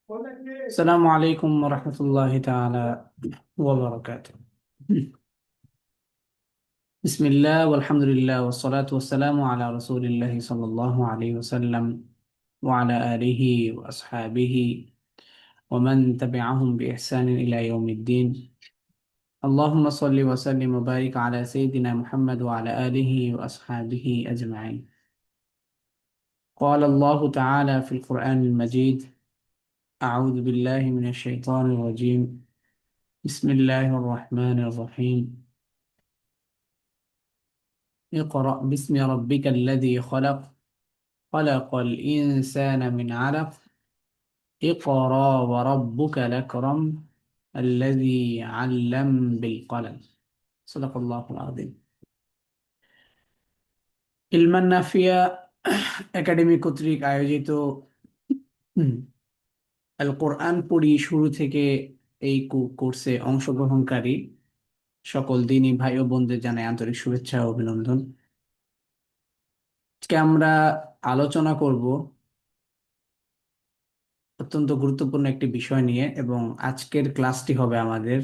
السلام عليكم ورحمة الله تعالى وبركاته. بسم الله والحمد لله والصلاة والسلام على رسول الله صلى الله عليه وسلم وعلى آله وأصحابه ومن تبعهم بإحسان إلى يوم الدين. اللهم صل وسلم وبارك على سيدنا محمد وعلى آله وأصحابه أجمعين. قال الله تعالى في القرآن المجيد: أعوذ بالله من الشيطان الرجيم. بسم الله الرحمن الرحيم. اقرأ باسم ربك الذي خلق، خلق الإنسان من علق، اقرأ وربك الأكرم الذي علم بالقلم. صدق الله العظيم. ইলমান Nafia academy কর্তৃক আয়োজিত হুম, আল কোরআন পড়ি শুরু থেকে এই কোর্সে অংশগ্রহণকারী সকল দিনী ভাই ও বোনদের জানাই আন্তরিক শুভেচ্ছা ও অভিনন্দন। আজকে আমরা আলোচনা করব অত্যন্ত গুরুত্বপূর্ণ একটি বিষয় নিয়ে, এবং আজকের ক্লাসটি হবে আমাদের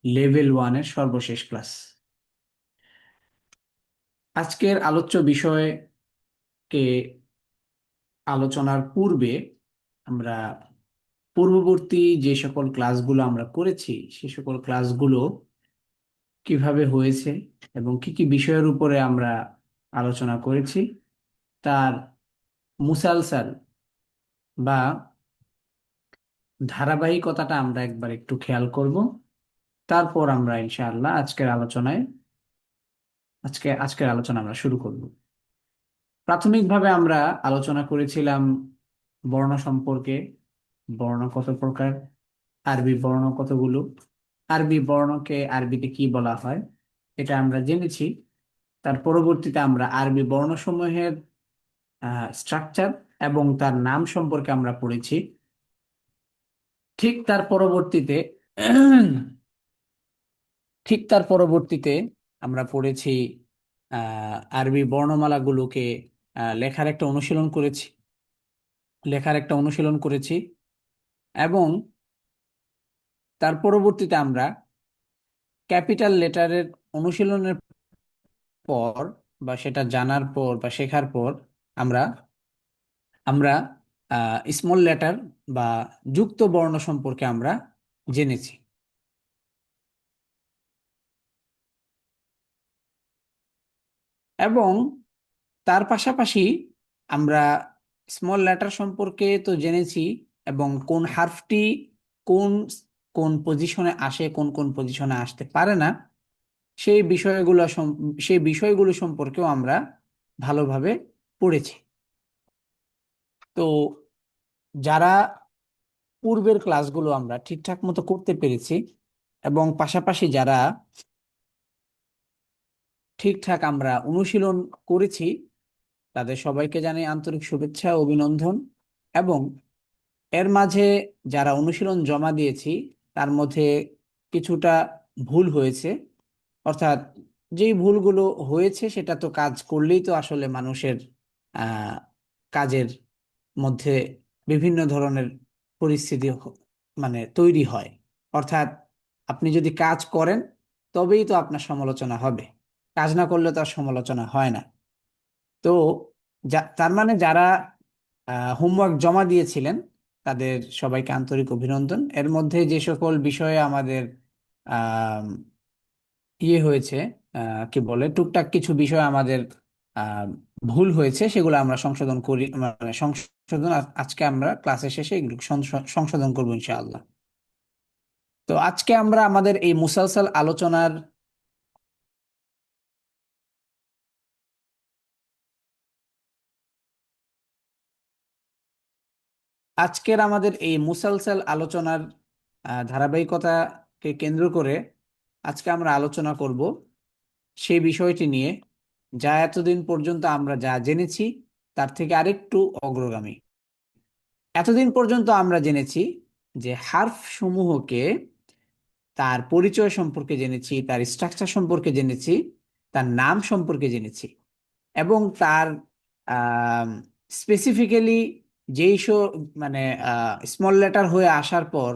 লেভেল 1-এর সর্বশেষ ক্লাস। আজকের আলোচ্য বিষয়কে আলোচনার পূর্বে আমরা পূর্ববর্তী যে সকল ক্লাসগুলো আমরা করেছি সে সকল ক্লাসগুলো কিভাবে হয়েছে এবং কি কি বিষয়ের উপরে আমরা আলোচনা করেছি তার মুসালসাল বা ধারাবাহিকতাটা আমরা একবার একটু খেয়াল করব। তারপর আমরা ইনশাআল্লাহ আজকের আলোচনা আমরা শুরু করব। প্রাথমিকভাবে আমরা আলোচনা করেছিলাম বর্ণ সম্পর্কে। বর্ণ কত প্রকার, আরবি বর্ণ কতগুলো, আরবি বর্ণকে আরবিতে কি বলা হয় এটা আমরা জেনেছি। তার পরবর্তীতে আমরা আরবি বর্ণসমূহের স্ট্রাকচার এবং তার নাম সম্পর্কে আমরা পড়েছি। ঠিক তার পরবর্তীতে ঠিক তার পরবর্তীতে আমরা পড়েছি আরবি বর্ণমালাগুলোকে লেখার একটা অনুশীলন করেছি এবং তার পরবর্তীতে আমরা ক্যাপিটাল লেটারের অনুশীলনের পর বা সেটা জানার পর বা শেখার পর আমরা আমরা স্মল লেটার বা যুক্ত বর্ণ সম্পর্কে আমরা জেনেছি। এবং তার পাশাপাশি আমরা স্মল লেটার সম্পর্কে তো জেনেছি, এবং কোন হারফটি কোন কোন পজিশনে আসে, কোন কোন পজিশনে আসতে পারে না, সেই বিষয়গুলো সেই বিষয়গুলো সম্পর্কেও আমরা ভালোভাবে পড়েছি। তো যারা পূর্বের ক্লাসগুলো আমরা ঠিকঠাক মতো করতে পেরেছি এবং পাশাপাশি যারা ঠিকঠাক আমরা অনুশীলন করেছি তাদের সবাইকে জানাই আন্তরিক শুভেচ্ছা ও অভিনন্দন। এবং এর মাঝে যারা অনুশীলন জমা দিয়েছি তার মধ্যে কিছুটা ভুল হয়েছে, অর্থাৎ যেই ভুলগুলো হয়েছে সেটা তো কাজ করলেই তো আসলে মানুষের আহ কাজের মধ্যে বিভিন্ন ধরনের পরিস্থিতি মানে তৈরি হয়। অর্থাৎ আপনি যদি কাজ করেন তবেই তো আপনার সমালোচনা হবে, কাজ না করলে তো আর সমালোচনা হয় না। তো তার মানে যারা হোমওয়ার্ক জমা দিয়েছিলেন তাদের সবাইকে আন্তরিক অভিনন্দন। এর মধ্যে যে সকল বিষয়ে আমাদের আহ হয়েছে, কি বলে, টুকটাক কিছু বিষয় আমাদের আহ, ভুল হয়েছে, সেগুলো আমরা সংশোধন করি, মানে সংশোধন আজকে আমরা ক্লাসের শেষে এগুলো সংশোধন করবো ইনশাআল্লাহ। তো আজকে আমরা আমাদের এই মুসালসাল আলোচনার আলোচনার ধারাবাহিকতাকে কেন্দ্র করে আজকে আমরা আলোচনা করব সেই বিষয়টি নিয়ে যা এতদিন পর্যন্ত আমরা যা জেনেছি তার থেকে আরেকটু অগ্রগামী। এতদিন পর্যন্ত আমরা জেনেছি যে হার্ফ সমূহকে তার পরিচয় সম্পর্কে জেনেছি, তার স্ট্রাকচার সম্পর্কে জেনেছি, তার নাম সম্পর্কে জেনেছি, এবং তার স্পেসিফিক্যালি যেই মানে স্মল লেটার হয়ে আসার পর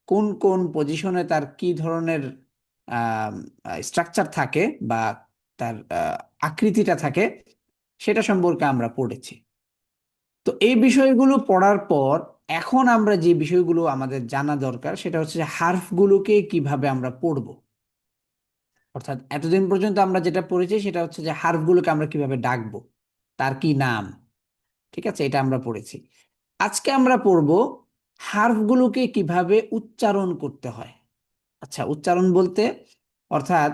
কোন কোন পজিশনে তার কি ধরনের স্ট্রাকচার থাকে বা তার আকৃতিটা থাকে, সেটা সম্পর্কে আমরা পড়েছি। তো এই বিষয়গুলো পড়ার পর এখন আমরা যে বিষয়গুলো আমাদের জানা দরকার সেটা হচ্ছে যে হার্ফগুলোকে কিভাবে আমরা পড়ব। অর্থাৎ এতদিন পর্যন্ত আমরা যেটা পড়েছি সেটা হচ্ছে যে হার্ফগুলোকে আমরা কিভাবে ডাকবো, তার কি নাম। ঠিক আছে, এটা আমরা পড়েছি। আজকে আমরা পড়ব হার্ফগুলোকে কিভাবে উচ্চারণ করতে হয়। আচ্ছা, উচ্চারণ বলতে অর্থাৎ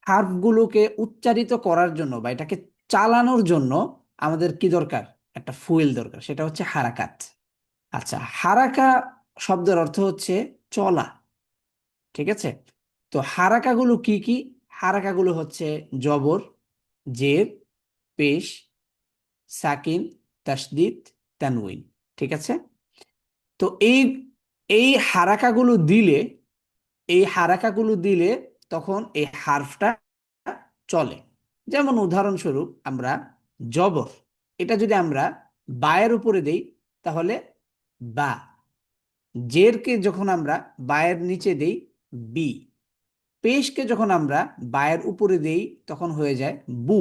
হার্ফগুলোকে উচ্চারিত করার জন্য বা এটাকে চালানোর জন্য আমাদের কি দরকার? একটা ফুয়েল দরকার, সেটা হচ্ছে হারাকাত। আচ্ছা, হারাকা শব্দের অর্থ হচ্ছে চলা। ঠিক আছে, তো হারাকাগুলো কি কি? হারাকাগুলো হচ্ছে জবর, জের, পেশ, সাকিন, তাসদিদ, তানউইন। ঠিক আছে, তো এই হারাকাগুলো দিলে এই হারাকাগুলো দিলে তখন এই হার্ফটা চলে। যেমন উদাহরণস্বরূপ আমরা জবর, এটা যদি আমরা বায়ের উপরে দেই তাহলে বা, জেরকে যখন আমরা বায়ের নিচে দেই বি, পেশকে যখন আমরা বায়ের উপরে দেই তখন হয়ে যায় বু।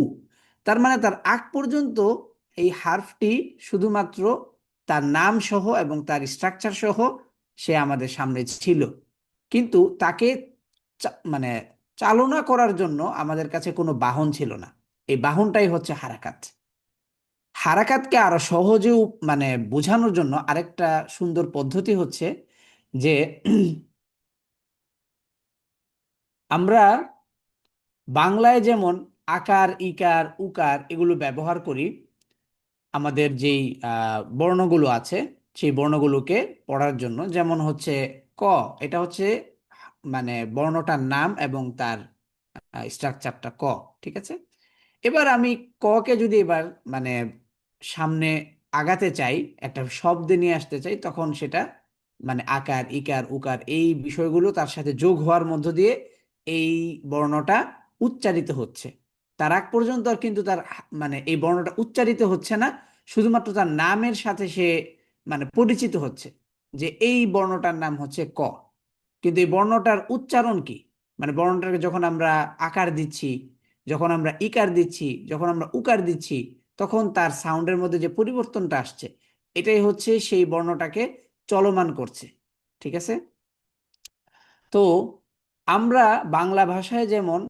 তার মানে তার আগ পর্যন্ত এই হার্ফটি শুধুমাত্র তার নাম সহ এবং তার স্ট্রাকচার সহ সে আমাদের সামনে ছিল, কিন্তু তাকে মানে চালনা করার জন্য আমাদের কাছে কোনো বাহন ছিল না। এই বাহনটাই হচ্ছে হারাকাত। হারাকাতকে আরো সহজে মানে বোঝানোর জন্য আরেকটা সুন্দর পদ্ধতি হচ্ছে যে আমরা বাংলায় যেমন আকার, ইকার, উকার এগুলো ব্যবহার করি আমাদের যেই বর্ণগুলো আছে সেই বর্ণগুলোকে পড়ার জন্য। যেমন হচ্ছে ক, এটা হচ্ছে মানে বর্ণটার নাম এবং তার স্ট্রাকচারটা ক। ঠিক আছে, এবার আমি ক কে যদি এবার মানে সামনে আগাতে চাই, একটা শব্দে নিয়ে আসতে চাই, তখন সেটা মানে আকার, ইকার, উকার এই বিষয়গুলো তার সাথে যোগ হওয়ার মধ্য দিয়ে এই বর্ণটা উচ্চারিত হচ্ছে। তার আগ পর্যন্ত আর কিন্তু তার মানে এই বর্ণটা উচ্চারিত হচ্ছে না, শুধুমাত্র তার নামের সাথে সে মানে পরিচিত হচ্ছে যে এই বর্ণটার নাম হচ্ছে ক। কিন্তু এই বর্ণটার উচ্চারণ কি, মানে বর্ণটাকে যখন আমরা আকার দিচ্ছি, যখন আমরা ইকার দিচ্ছি, যখন আমরা উকার দিচ্ছি, তখন তার সাউন্ডের মধ্যে যে পরিবর্তনটা আসছে, এটাই হচ্ছে সেই বর্ণটাকে চলমান করছে। ঠিক আছে, তো আমরা বাংলা ভাষায় যেমন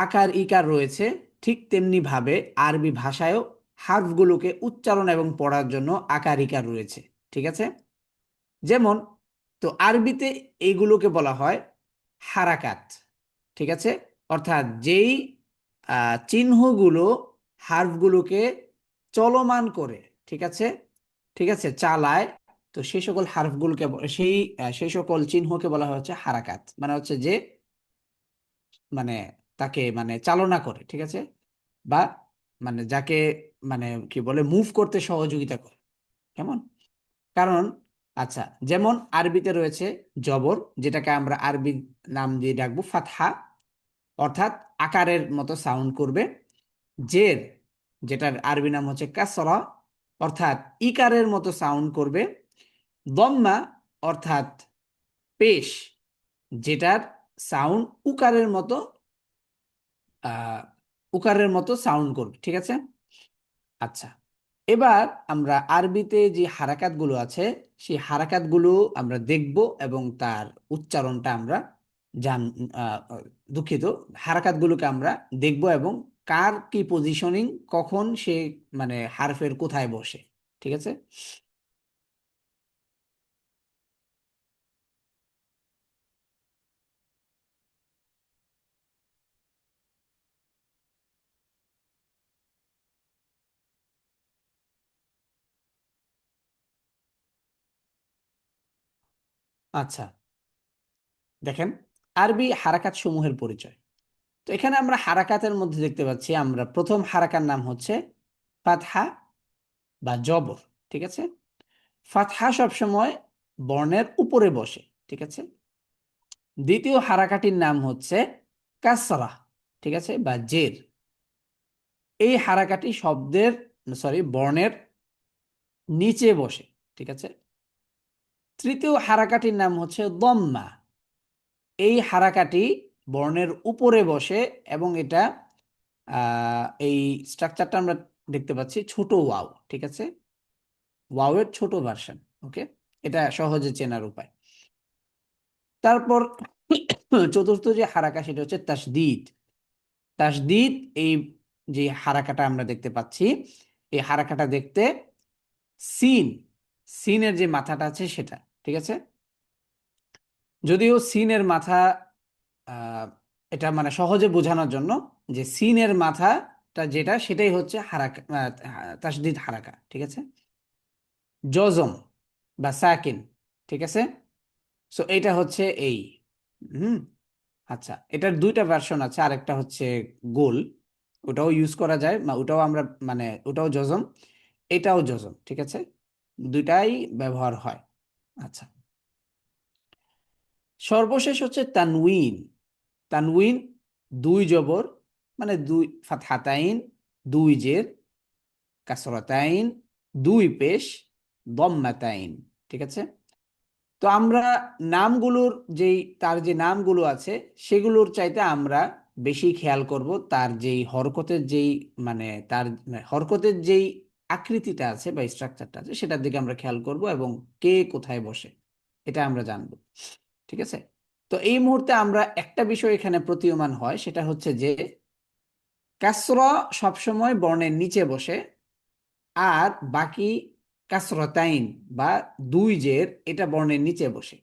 আকার ইকার রয়েছে, ঠিক তেমনি ভাবে আরবি ভাষায়ও হার্ফগুলোকে উচ্চারণ এবং পড়ার জন্য আকার ইকার রয়েছে। ঠিক আছে, যেমন তো আরবিতে এইগুলোকে বলা হয় হারাকাত। ঠিক আছে, অর্থাৎ যেই চিহ্নগুলো হার্ফগুলোকে চলমান করে, ঠিক আছে, ঠিক আছে, চালায়, তো সেই সকল হার্ফগুলোকে সেই সকল চিহ্নকে বলা হচ্ছে হারাকাত। মানে হচ্ছে যে মানে তাকে মানে চালনা করে। ঠিক আছে, বা মানে যাকে মানে কি বলে মুভ করতে সহযোগিতা করে। কেমন? কারণ আচ্ছা, যেমন আরবিতে রয়েছে জবর, যেটাকে আমরা আরবি নাম দিয়ে ডাকবো ফাতহা, অর্থাৎ আকারের মতো সাউন্ড করবে। জের, যেটার আরবি নাম হচ্ছে কাসরা, অর্থাৎ ইকারের মতো সাউন্ড করবে। দম্মা, অর্থাৎ পেশ, যেটার সাউন্ড উকারের মতো আহ উকারের মতো সাউন্ড করবে। ঠিক আছে, আচ্ছা, এবার আমরা আরবিতে যে হারাকাতগুলো আছে সেই হারাকাতগুলো আমরা দেখব এবং তার উচ্চারণটা আমরা জান আহ, দুঃখিত, হারাকাতগুলোকে আমরা দেখব এবং কার কি পজিশনিং, কখন সে মানে হারফের কোথায় বসে। ঠিক আছে, আচ্ছা, দেখেন আরবি হারাকাত সমূহের পরিচয়। তো এখানে আমরা হারাকাতের মধ্যে দেখতে পাচ্ছি, আমরা প্রথম হারাকার নাম হচ্ছে ফাতহা বা জবর। ঠিক আছে, ফাতহা সবসময় বর্ণের উপরে বসে। ঠিক আছে, দ্বিতীয় হারাকাটির নাম হচ্ছে কাসরা। ঠিক আছে, বা জের। এই হারাকাটি শব্দের, সরি, বর্ণের নিচে বসে, ঠিক আছে। তৃতীয় হারাকাটির নাম হচ্ছে দম্মা। এই হারাকাটি বর্ণের উপরে বসে এবং এটা এই স্ট্রাকচারটা আমরা দেখতে পাচ্ছি ছোট ওয়াও, ঠিক আছে, ওয়াও এর ছোট ভার্সন। ওকে, এটা সহজে চেনার উপায়। তারপর চতুর্থ যে হারাকা সেটা হচ্ছে তাসদিদ। তাসদিদ, এই যে হারাকাটা আমরা দেখতে পাচ্ছি, এই হারাকাটা দেখতে সিন, সিনের যে মাথাটা আছে সেটা, ঠিক আছে। যদিও সিনের মাথা, আহ, এটা মানে সহজে বোঝানোর জন্য, যে সিনের মাথাটা যেটা সেটাই হচ্ছে হারাকা, তাসদিদ হারাকা, ঠিক আছে। জজম বা সাকিন, ঠিক আছে। সো এটা হচ্ছে এই, হুম, আচ্ছা, এটার দুইটা ভার্সন আছে, আরেকটা হচ্ছে গোল, ওটাও ইউজ করা যায়, ওটাও আমরা মানে ওটাও জজম, এটাও জজম, ঠিক আছে, দুইটাই ব্যবহার হয়। আচ্ছা, সর্বশেষ হচ্ছে তানউইন। তানউইন দুই জবর, মানে দুই ফাতহাতাইন, দুই জের, কাসরাতাইন, দুই পেশ, দম্মাতাইন, ঠিক আছে। তো আমরা নামগুলোর যেই, তার যে নামগুলো আছে সেগুলোর চাইতে আমরা বেশি খেয়াল করব তার যেই হরকতের যেই, মানে তার হরকতের যেই আকৃতিটা আছে বা স্ট্রাকচারটা আছে সেটার দিকে আমরা খেয়াল করব, এবং কে কোথায় বসে এটা আমরা জানবো, ঠিক আছে। তো এই মুহূর্তে আমরা একটা বিষয় এখানে প্রতীয়মান হয়, সেটা হচ্ছে যে কাসরা সবসময় বর্ণের নিচে বসে, আর বাকি কাসরাতাইন বা দুই জের এটা বর্ণের নিচে বসে।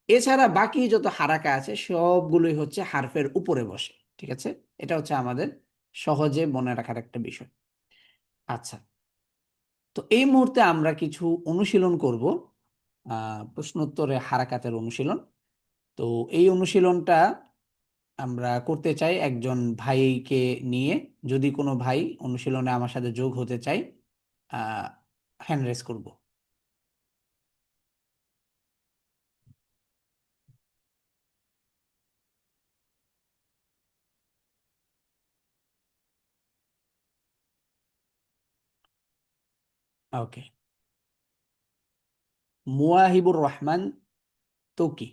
এছাড়া বাকি যত হারাকা আছে সবগুলোই হচ্ছে হারফের উপরে বসে, ঠিক আছে। এটা হচ্ছে আমাদের সহজে মনে রাখার একটা বিষয়। আচ্ছা, তো এই মুহূর্তে আমরা কিছু অনুশীলন করব, প্রশ্নোত্তরে হারাকাতের অনুশীলন। তো এই অনুশীলনটা আমরা করতে চাই একজন ভাইকে নিয়ে। যদি কোনো ভাই অনুশীলনে আমার সাথে যোগ হতে চাই, হ্যান্ড রেজ করব। ওকে, মুয়াহিবুর রহমান তৌকি।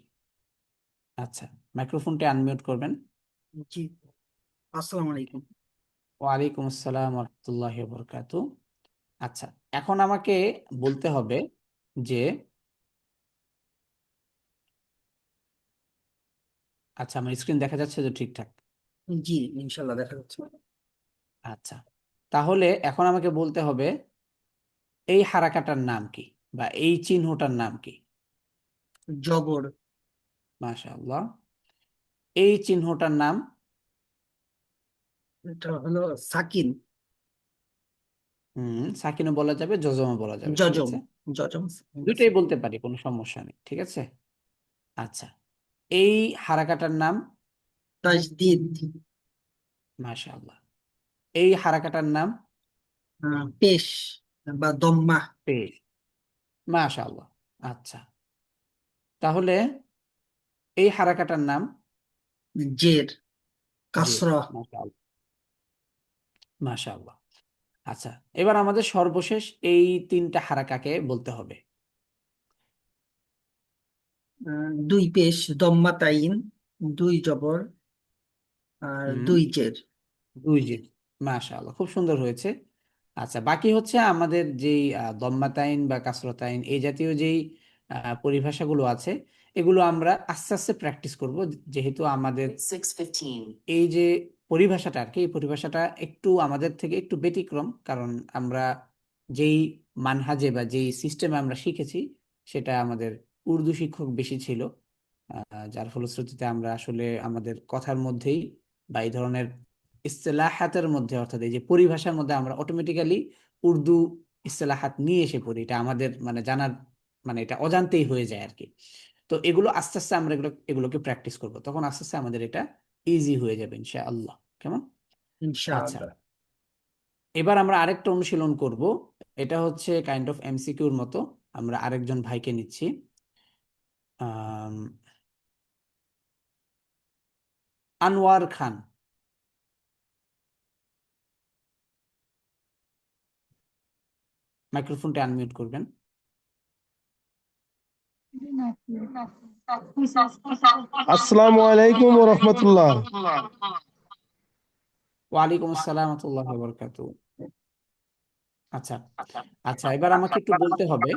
আচ্ছা, মাইক্রোফোনটি আনমিউট করবেন। জি, আসসালামু আলাইকুম। ওয়ালাইকুম আসসালাম রহমতুল্লাহ বরকাতু। আচ্ছা, এখন আমাকে বলতে হবে যে, আচ্ছা, আমার স্ক্রিন দেখা যাচ্ছে তো ঠিকঠাক? জি, ইনশাল্লাহ দেখা যাচ্ছে। আচ্ছা, তাহলে এখন আমাকে বলতে হবে এই হারাকাটার নাম কি, বা এই চিহ্নটার নাম কি। জবর। মাশাআল্লাহ। এই চিহ্নটার নাম? এটা হলো সাকিন। সাকিনও বলা যাবে, জজমও বলা যাবে, ঠিক জজম। আছে। জজম। দুইটাই বলতে পারি, কোনো সমস্যা নেই, ঠিক আছে। আচ্ছা, এই হারাকাটার নাম? তাজদিদ। মাশাআল্লাহ। এই হারাকাটার নাম? পেশ বা দম্মা। পেশ। মাশাআল্লাহ। আচ্ছা, তাহলে এই হারাকাটার নাম? জের, জি। কাসরা। মাশাআল্লাহ, মাশাআল্লাহ। আচ্ছা, এবার আমাদের সর্বশেষ এই তিনটা হারাকাকে বলতে হবে। দুই পেশ, দম্মা তাইন, দুই জবর, আর হুম, দুই জের। দুই জিন। মাশাআল্লাহ, খুব সুন্দর হয়েছে। আচ্ছা, বাকি হচ্ছে আমাদের যেই দম্মাতাইন বা কাসরতাইন এই জাতীয় যেই পরিভাষাগুলো আছে, এগুলো আমরা আস্তে আস্তে প্র্যাকটিস করব, যেহেতু আমাদের 6:15 এই যে পরিভাষাটা আর কি, এই পরিভাষাটা একটু আমাদের থেকে একটু ব্যতিক্রম, কারণ আমরা যেই মানহাজে বা যেই সিস্টেমে আমরা শিখেছি সেটা আমাদের উর্দু শিক্ষক বেশি ছিল। যার ফলশ্রুতিতে আমরা আসলে আমাদের কথার মধ্যেই বা এই ধরনের ইস্তেলাহাতের মধ্যে, অর্থাৎ এই যে পরিভাষার মধ্যে আমরা অটোমেটিক্যালি উর্দু ইস্তেলাহাত নিয়ে এসে পড়ি, এটা আমাদের মানে জানার, মানে এটা অজান্তেই হয়ে যায় আর কি। তো এগুলো আস্তে আস্তে আমরা এগুলোকে প্র্যাকটিস করব, তখন আস্তে আস্তে আমাদের এটা ইজি হয়ে যাবে ইনশাআল্লাহ। কেমন? আচ্ছা, ইনশাআল্লাহ। এবার আমরা আরেকটা অনুশীলন করব। এটা হচ্ছে কাইন্ড অফ এমসিকিউর মতো। আমরা আরেকজন ভাইকে নিচ্ছি। আম, আনোয়ার খান। মাইক্রোফোনটা আনমিউট করবেন। আসসালামু আলাইকুম ওয়া রাহমাতুল্লাহ। ওয়ালাইকুম আসসালাম ওয়া রাহমাতুল্লাহি ওয়া বারাকাতুহু। আচ্ছা আচ্ছা, এবার আমাকে একটু বলতে হবে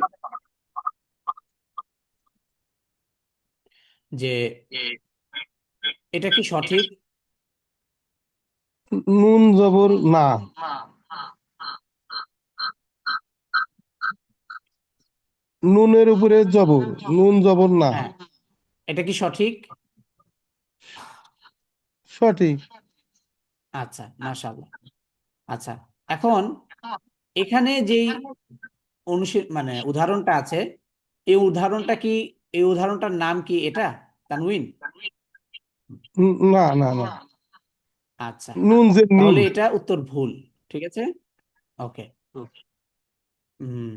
যে এটা কি সঠিক? নুন জবর না, নুনের উপরে জবর, নুন জবর না। হ্যাঁ, এটা কি সঠিক? সঠিক। আচ্ছা, মাশাআল্লাহ। আচ্ছা, এখন এখানে যেই মানে উদাহরণটা আছে, এই উদাহরণটা কি, এই উদাহরণটার নাম কি এটা তানউইন? না না না, আচ্ছা, নুন যে নুন। তাহলে এটা উত্তর ভুল। ঠিক আছে, ওকে। হুম,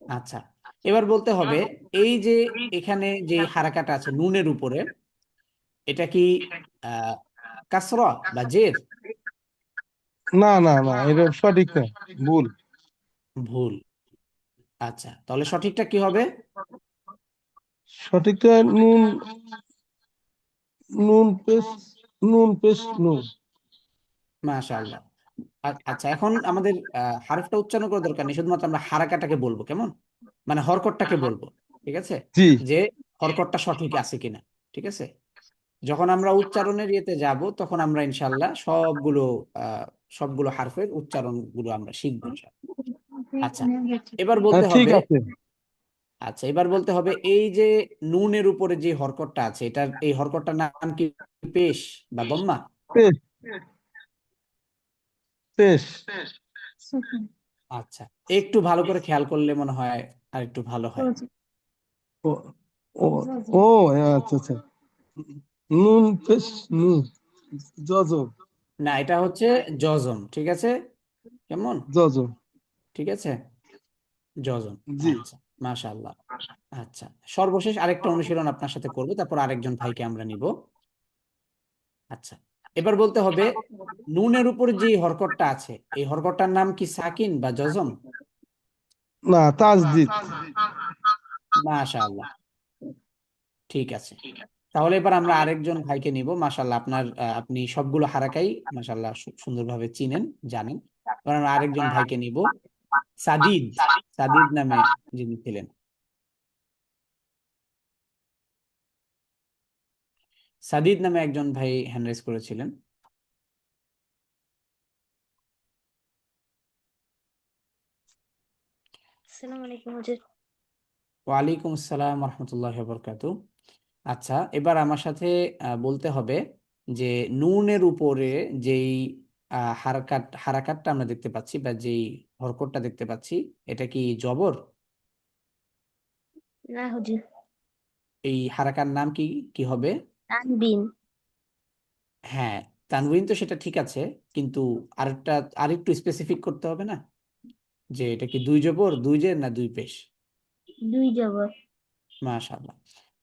আচ্ছা, এবার বলতে হবে এই যে এখানে যে হারাকাটা আছে নুনের উপরে, এটা কি আহ কাসরা বা জের? না না না, এটা সঠিক না, ভুল। ভুল। আচ্ছা, তাহলে সঠিকটা কি হবে? সঠিকটা নুন, নুন পেশ, নুন পেশ নুন। মাশাআল্লাহ। আচ্ছা, এখন আমাদের হারফটা উচ্চারণ করার দরকার নেই, শুধুমাত্র আমরা হারাকাটাকে বলবো, কেমন? মানে হরকতটাকে বলবো। ঠিক আছে, জি। যে হরকতটা সঠিক আছে কিনা। ঠিক আছে, যখন আমরা উচ্চারণের ইয়েতে যাব তখন আমরা ইনশাল্লাহ আহ সবগুলো হারফের উচ্চারণ গুলো আমরা শিখবো ইনশাআল্লাহ। আচ্ছা, এবার হ্যাঁ, বলতে ঠিক হবে, আছে। আচ্ছা এবার বলতে হবে এই যে নুনের উপরে যে হরকতটা আছে, এটার এই হরকতটার নাম কি পেশ বা দম্মা? পেশ, পেশ। আচ্ছা, একটু ভালো করে খেয়াল করলে মনে হয় আর একটু ভালো হয়। ও ও ও, আচ্ছা আচ্ছা। নুন পেশ নুন, জজব, না, এটা হচ্ছে জজম। ঠিক আছে, কেমন? জজব। ঠিক আছে, জজম। জি। আচ্ছা, মাশাআল্লাহ। আচ্ছা, সর্বশেষ আরেকটা অনুশীলন আপনার সাথে করব, তারপর আরেকজন ভাইকে আমরা নিব। আচ্ছা, এবার বলতে হবে নুনের উপর যে হরকতটা আছে, এই হরকতটার নাম কি সাকিন বা জজম? না, তাজদিদ। মাশাআল্লাহ, ঠিক আছে। তাহলে এবার আমরা আরেকজন ভাইকে নিব। মাশাআল্লাহ, আপনি সবগুলো হারাকাই মাশাআল্লাহ সুন্দরভাবে চিনেন, জানেন। এবার আমরা আরেকজন ভাইকে নিব, সাদিদ। সাদিদ নামে যিনি ছিলেন, সাদিদ নামে একজন ভাই হ্যান্ড রেজ করেছিলেন। আসসালামু আলাইকুম হুজুর। ওয়ালাইকুম আসসালাম রহমতুল্লাহ বরকাতু। আচ্ছা, এবার আমার সাথে বলতে হবে যে নুনের উপরে যেই হারাকাতটা আমরা দেখতে পাচ্ছি বা যেই হরকতটা দেখতে পাচ্ছি, এটা কি জবর? না হুজুর, এই হারাকার নাম কি, কি হবে? তানবিন। হ্যাঁ, তানউইন তো সেটা ঠিক আছে, কিন্তু আরেকটু স্পেসিফিক করতে হবে না, যে এটা কি দুই জবর, দুই জের, না দুই পেশ? দুই জবর। মাশাআল্লাহ।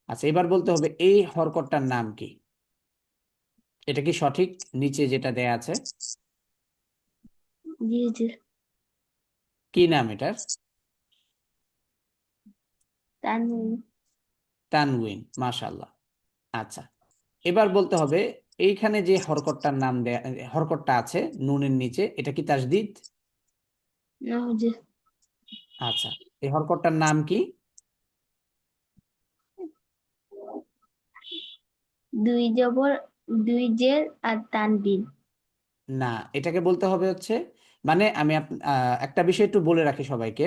আচ্ছা, এবার বলতে হবে এই হরকতটার নাম কি? এটা কি সঠিক? নিচে যেটা দেয়া আছে, জি হুজুর, কি নাম এটার? তানবিন। তানউইন, মাশাআল্লাহ। আচ্ছা, এবার বলতে হবে এইখানে যে হরকতটার নাম দেয়া, হরকতটা আছে নুনের নিচে, এটা কি তাসদিদ? না হুজুর, আচ্ছা, এই হরকতটার নাম কি? দুই জবর, দুই জের আর তানবিন। না, এটাকে বলতে হবে হচ্ছে, মানে আমি একটা বিষয় একটু বলে রাখি সবাইকে,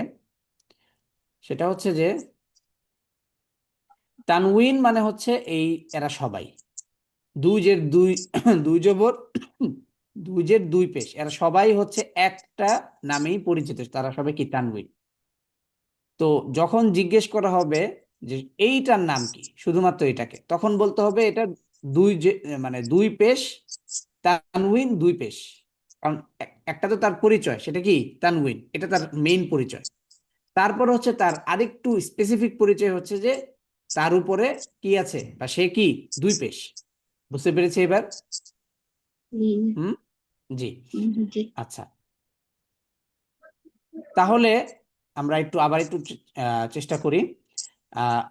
সেটা হচ্ছে যে তানউইন মানে হচ্ছে এই, এরা সবাই দুই জের দুই, দুই জবর, দুই জের দুই পেশ, এরা সবাই হচ্ছে একটা নামেই পরিচিত, তারা সবাই কি তানউইন। তো যখন জিজ্ঞেস করা হবে যে এইটার নাম কি, শুধুমাত্র এটাকে, তখন বলতে হবে এটা দুই যে, মানে দুই পেশ, তানউইন দুই পেশ। কারণ একটা তো তার পরিচয়, সেটা কি তানউইন, এটা তার মেইন পরিচয়। তারপর হচ্ছে তার আরেকটু স্পেসিফিক পরিচয় হচ্ছে যে তার উপরে কি আছে বা সে কি দুই পেশ। বুঝতে পেরেছি এবার? জি হুম, জি। হুজুর। আচ্ছা, তাহলে আমরা আবার একটু চেষ্টা করি। আহ,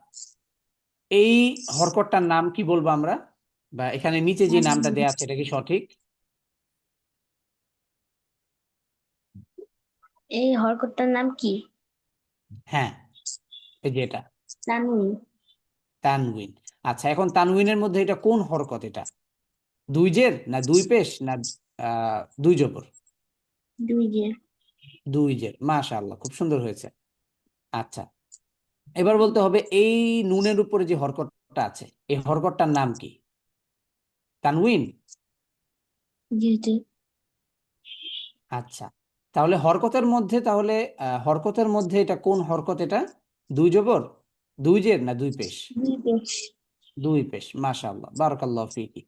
এই হরকতটার নাম কি বলবো আমরা, বা এখানে নিচে যে নামটা দেয়া আছে এটা কি সঠিক? এই হরকতটার নাম কি? হ্যাঁ, এই যে এটা তানউইন। তানউইন। আচ্ছা, এখন তানউইনের মধ্যে এটা কোন হরকত? এটা দুই জের না দুই পেশ না দুই জবর? দুই জের। দুই জের, মাশাআল্লাহ, খুব সুন্দর হয়েছে। আচ্ছা, এবার বলতে হবে এই নুনের উপরে যে হরকতটা আছে এই হরকতটার নাম কি? তানউইন। জি জি। আচ্ছা, তাহলে হরকতের মধ্যে এটা কোন হরকত? এটা দুই জবর, দুই জের না দুই পেশ? দুই পেশ। দুই পেশ, মাশাআল্লাহ, বারাকাল্লাহু ফিকি।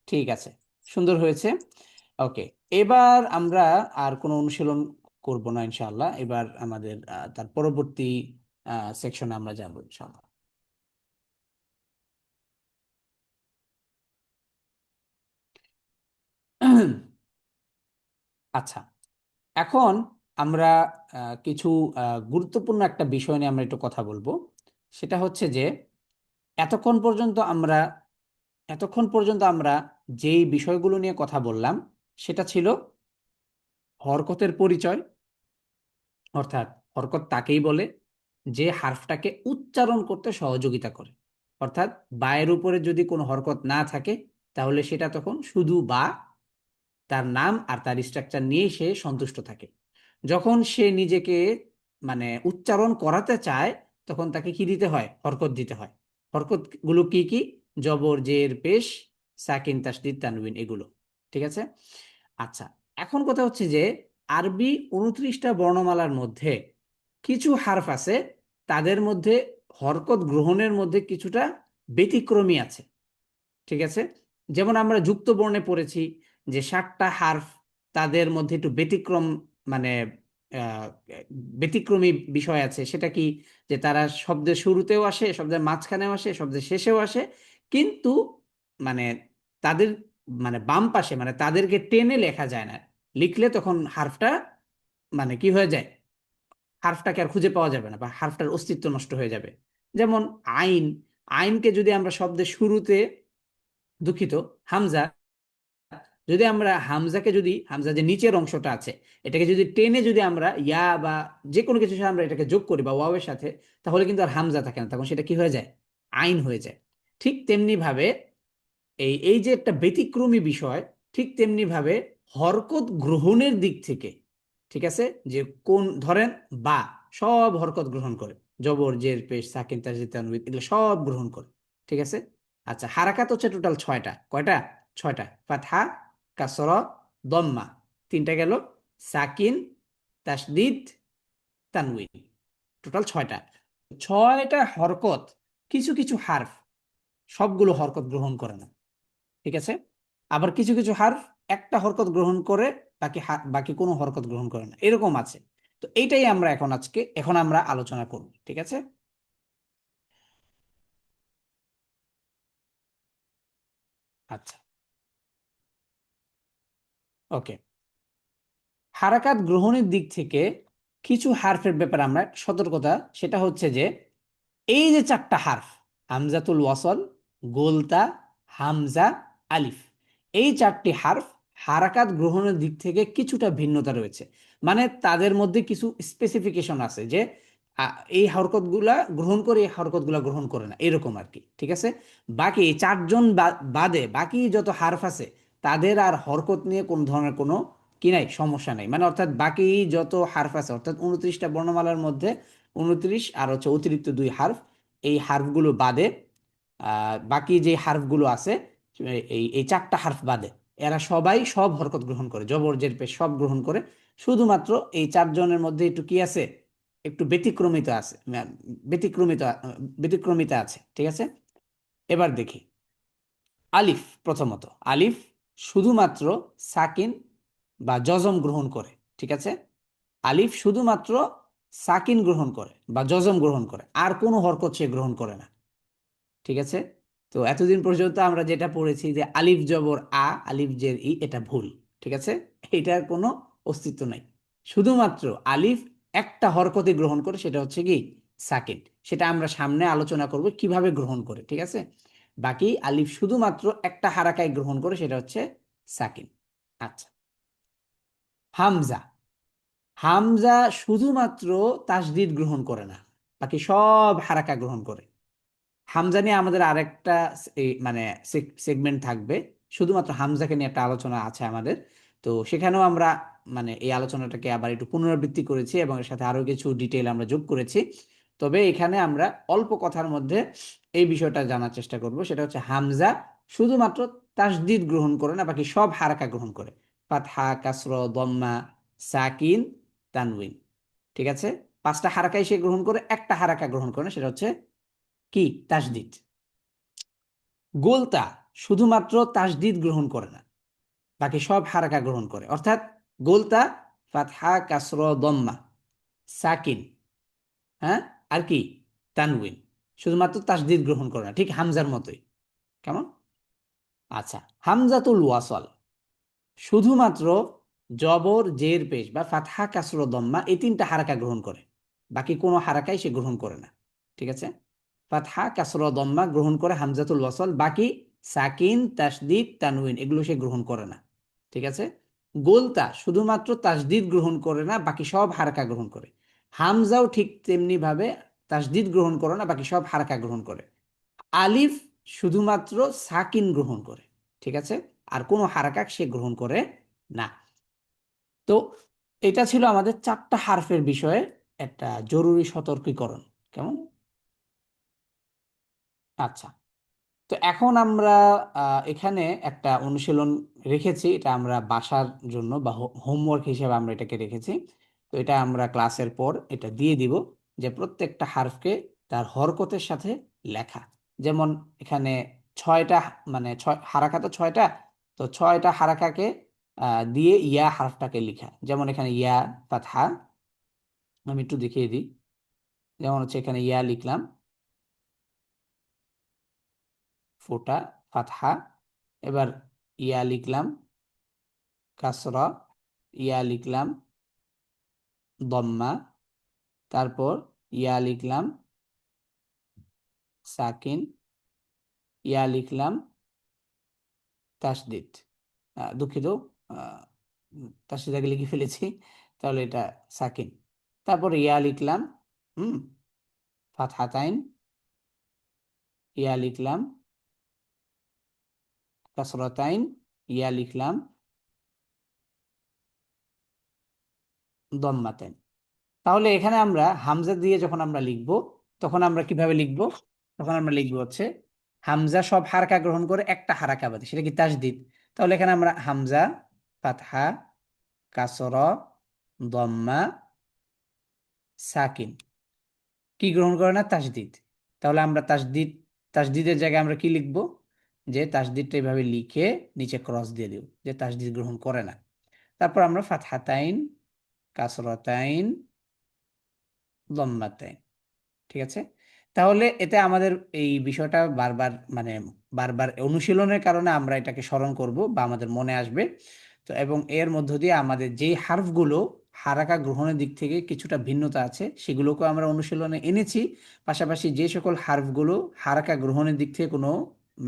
ঠিক আছে, সুন্দর হয়েছে। ওকে, এবার আমরা আর কোনো অনুশীলন করব না ইনশাআল্লাহ। এবার আমাদের তার পরবর্তী সেকশনে আমরা যাব ইনশাআল্লাহ। আচ্ছা, এখন আমরা কিছু গুরুত্বপূর্ণ একটা বিষয় নিয়ে আমরা একটু কথা বলবো। সেটা হচ্ছে যে এতক্ষণ পর্যন্ত আমরা এতক্ষণ পর্যন্ত আমরা যেই বিষয়গুলো নিয়ে কথা বললাম সেটা ছিল হরকতের পরিচয়, অর্থাৎ হরকত তাকেই বলে যে হার্ফটাকে উচ্চারণ করতে সহযোগিতা করে। অর্থাৎ বায়ের উপরে যদি কোনো হরকত না থাকে তাহলে সেটা তখন শুধু বা, তার নাম আর তার স্ট্রাকচার নিয়েই সে সন্তুষ্ট থাকে। যখন সে নিজেকে মানে উচ্চারণ করাতে চায় তখন তাকে কি দিতে হয়? হরকত দিতে হয়। হরকত গুলো কি কি? জবর, জের, পেশ, সাকিন, তাসদিদ, তানবিন, এগুলো। ঠিক আছে। আচ্ছা, এখন কথা হচ্ছে যে আরবি 29টা বর্ণমালার মধ্যে কিছু হারফ আছে, তাদের মধ্যে হরকত গ্রহণের মধ্যে কিছুটা ব্যতিক্রমী আছে। ঠিক আছে। যেমন আমরা যুক্ত বর্ণে পড়েছি যে 7টা হারফ, তাদের মধ্যে একটু ব্যতিক্রম, মানে আহ, ব্যতিক্রমী বিষয় আছে। সেটা কি? যে তারা শব্দের শুরুতেও আসে, শব্দের মাঝখানেও আসে, শব্দের শেষেও আসে, কিন্তু মানে তাদের মানে বাম পাশে, মানে তাদেরকে টেনে লেখা যায় না। লিখলে তখন হারফটা মানে কি হয়ে যায়? হারফটাকে আর খুঁজে পাওয়া যাবে না, বা হারফটার অস্তিত্ব নষ্ট হয়ে যাবে। যেমন আইন, আইনকে যদি আমরা শব্দের শুরুতে, দুঃখিত, হামজা, যদি আমরা হামজা যে নিচের অংশটা আছে এটাকে যদি টেনে যদি আমরা ইয়া বা যে কোনো কিছুর সাথে আমরা এটাকে যোগ করি বা ওয়াওয়ের সাথে, তাহলে কিন্তু আর হামজা থাকে না, তখন সেটা কি হয়ে যায়? আইন হয়ে যায়। ঠিক তেমনি ভাবে এই যে একটা ব্যতিক্রমী বিষয়, ঠিক তেমনি ভাবে হরকত গ্রহণের দিক থেকে, ঠিক আছে, যে কোন ধরেন বা, সব হরকত গ্রহণ করে, জবর, জের, পেশ, সাকিন, তাসদিদ, তানবিন, এগুলো সব গ্রহণ করে। ঠিক আছে। আচ্ছা, হারাকাত হচ্ছে টোটাল 6টা। কয়টা? 6টা। ফাতহা, কাসরা, দম্মা, তিনটা গেল, সাকিন, তাসদিদ, তানবিন, টোটাল 6টা। 6টা হরকত, কিছু কিছু হারফ সবগুলো হরকত গ্রহণ করে না। ঠিক আছে। আবার কিছু কিছু হারফ একটা হরকত গ্রহণ করে, বাকি কোনো হরকত গ্রহণ করে না, এরকম আছে। তো এইটাই আমরা এখন আমরা আলোচনা করব। ঠিক আছে। আচ্ছা, ওকে। হারাকাত গ্রহণের দিক থেকে কিছু হারফের ব্যাপারে আমরা সতর্কতা, সেটা হচ্ছে যে এই যে 4টা হারফ, হামজাতুল ওয়াসল, গোলতা, হামজা, আলিফ, এই 4টি হারফ হারাকাত গ্রহণের দিক থেকে কিছুটা ভিন্নতা রয়েছে। মানে তাদের মধ্যে কিছু স্পেসিফিকেশন আছে যে এই হরকতগুলা গ্রহণ করে, এই হরকতগুলা গ্রহণ করে না, এরকম আর কি। ঠিক আছে। বাকি এই 4জন বাদে বাকি যত হারফ আছে তাদের আর হরকত নিয়ে কোন ধরনের কোনো কি নাই, সমস্যা নাই। মানে অর্থাৎ বাকি যত হারফ আছে, অর্থাৎ 29টা বর্ণমালার মধ্যে 29 আর হচ্ছে অতিরিক্ত 2 হারফ, এই হারফগুলো বাদে বাকি যে হারফগুলো আছে, এই এই 4টা হারফ বাদে এরা সবাই সব হরকত গ্রহণ করে, জবর, জের, পেশ সব গ্রহণ করে। শুধুমাত্র এই 4জনের মধ্যে একটু কি আছে? একটু ব্যতিক্রমিতা আছে। ঠিক আছে। এবার দেখি আলিফ। প্রথমত আলিফ শুধুমাত্র সাকিন বা জজম গ্রহণ করে। ঠিক আছে। আলিফ শুধুমাত্র সাকিন গ্রহণ করে বা জজম গ্রহণ করে, আর কোনো হরকত সে গ্রহণ করে না। ঠিক আছে। তো এতদিন পর্যন্ত আমরা যেটা পড়েছি যে আলিফ জবর আ, আলিফ জের ই, এটা ভুল। ঠিক আছে। এটার কোনো অস্তিত্ব নাই। শুধুমাত্র আলিফ একটা হরকতই গ্রহণ করে, সেটা হচ্ছে কি সাকিন। সেটা আমরা সামনে আলোচনা করব কিভাবে গ্রহণ করে, ঠিক আছে। বাকি আলিফ শুধুমাত্র একটা হারাকায় গ্রহণ করে, সেটা হচ্ছে সাকিন। আচ্ছা, হামজা। হামজা শুধুমাত্র তাসদিদ গ্রহণ করে না, বাকি সব হারাকা গ্রহণ করে। হামজা নিয়ে আমাদের আরেকটা মানে সেগমেন্ট থাকবে, শুধুমাত্র হামজাকে নিয়ে একটা আলোচনা আছে আমাদের। তো সেখানেও আমরা মানে এই আলোচনাটাকে আবার একটু পুনরাবৃত্তি করেছি এবং এর সাথে আরো কিছু ডিটেইল আমরা যোগ করেছি। তবে এখানে আমরা অল্প কথার মধ্যে এই বিষয়টা জানার চেষ্টা করব, সেটা হচ্ছে হামজা শুধুমাত্র তাসদিদ গ্রহণ করে না, বাকি সব হারাকা গ্রহণ করে। ফাতহা, কাসর, দম্মা, সাকিন, তানউইন, ঠিক আছে। পাঁচটা হারাকাই সে গ্রহণ করে, একটা হারাকা গ্রহণ করে না, সেটা হচ্ছে কি তাসদিদ। গোলতা শুধুমাত্র তাসদিদ গ্রহণ করে না, বাকি সব হারাকা গ্রহণ করে। অর্থাৎ গোলতা ফাতহা, কাসর, দম্মা, সাকিন, হ্যাঁ, আর কি তানউইন, শুধুমাত্র তাসদিদ গ্রহণ করে না, ঠিক হামজার মতোই। কেমন? আচ্ছা, হামজাতুল ওয়াসল শুধুমাত্র জবর, জের, পেশ বা ফাতহা, কাসর, দম্মা এই তিনটা হারাকা গ্রহণ করে, বাকি কোনো হারাকাই সে গ্রহণ করে না, ঠিক আছে। ফাতহা, কাসর, দম্মা গ্রহণ করে হামজাতুল ওয়াসল, বাকি সাকিন, তাসদিদ, তানউইন এগুলো সে গ্রহণ করে না, ঠিক আছে। গোলতা শুধুমাত্র তাসদিদ গ্রহণ করে না, বাকি সব হারাকা গ্রহণ করে। হামজাও ঠিক তেমনি ভাবে তাসদিদ গ্রহণ করে না, বাকি সব হারাকা গ্রহণ করে। আলিফ শুধুমাত্র সাকিন গ্রহণ করে, ঠিক আছে, আর কোনো হারাকা সে গ্রহণ করে না। তো এটা ছিল আমাদের চারটা হারফের বিষয়ে একটা জরুরি সতর্কীকরণ। কেমন? আচ্ছা, তো এখন আমরা এখানে একটা অনুশীলন রেখেছি, এটা আমরা বাসার জন্য বা হোমওয়ার্ক হিসেবে আমরা এটাকে রেখেছি। তো এটা আমরা ক্লাসের পর এটা দিয়ে দিব, যে প্রত্যেকটা হারফকে তার হরকতের সাথে লেখা। যেমন এখানে ছয়টা, মানে ছয় হারাকা, তো ছয়টা, তো ছয়টা হারাকাকে দিয়ে ইয়া হারফটাকে লেখা। যেমন এখানে ইয়া ফাতহা, আমি একটু দেখিয়ে দিই। যেমন হচ্ছে এখানে ইয়া লিখলাম, ফোঁটা, ফাতহা। এবার ইয়া লিখলাম কাসরা, ইয়া লিখলাম দম্মা, তারপর ইয়া লিখলাম সাকিন, ইয়া লিখলাম তাসদিদ। দুঃখিত, তাসদিদ আগে লিখে ফেলেছি, তাহলে এটা সাকিন। তারপর ইয়া লিখলাম হুম ফাতহাতাইন, ইয়া লিখলাম কাসরাতাইন, ইয়া লিখলাম দম্মাতাইন। তাহলে এখানে আমরা হামজা দিয়ে যখন আমরা লিখব, তখন আমরা কিভাবে লিখব? তখন আমরা লিখব হচ্ছে হামজা সব হারকা গ্রহণ করে, একটা হারাকা বাদে, সেটা কি তাসদিদ। তাহলে এখানে আমরা হামজা, ফাতহা, কাসর, দম্মা, সাকিন কি গ্রহণ করে না? তাসদিদ। তাহলে আমরা তাসদিদের জায়গায় আমরা কি লিখব? যে তাসদিদটা এইভাবে লিখে নিচে ক্রস দিয়ে দিব, যে তাসদিদ গ্রহণ করে না। তারপর আমরা ফাতহাতাইন, কাসরাতাইন, দম্মাতাইন, ঠিক আছে। তাহলে এতে আমাদের এই বিষয়টা বারবার মানে বারবার অনুশীলনের কারণে আমরা এটাকে স্মরণ করব বা আমাদের মনে আসবে। তো এবং এর মধ্য দিয়ে আমাদের যে হারফগুলো হারাকা গ্রহণের দিক থেকে কিছুটা ভিন্নতা আছে, সেগুলোকে আমরা অনুশীলনে এনেছি। পাশাপাশি যে সকল হারফগুলো হারাকা গ্রহণের দিক থেকে কোনো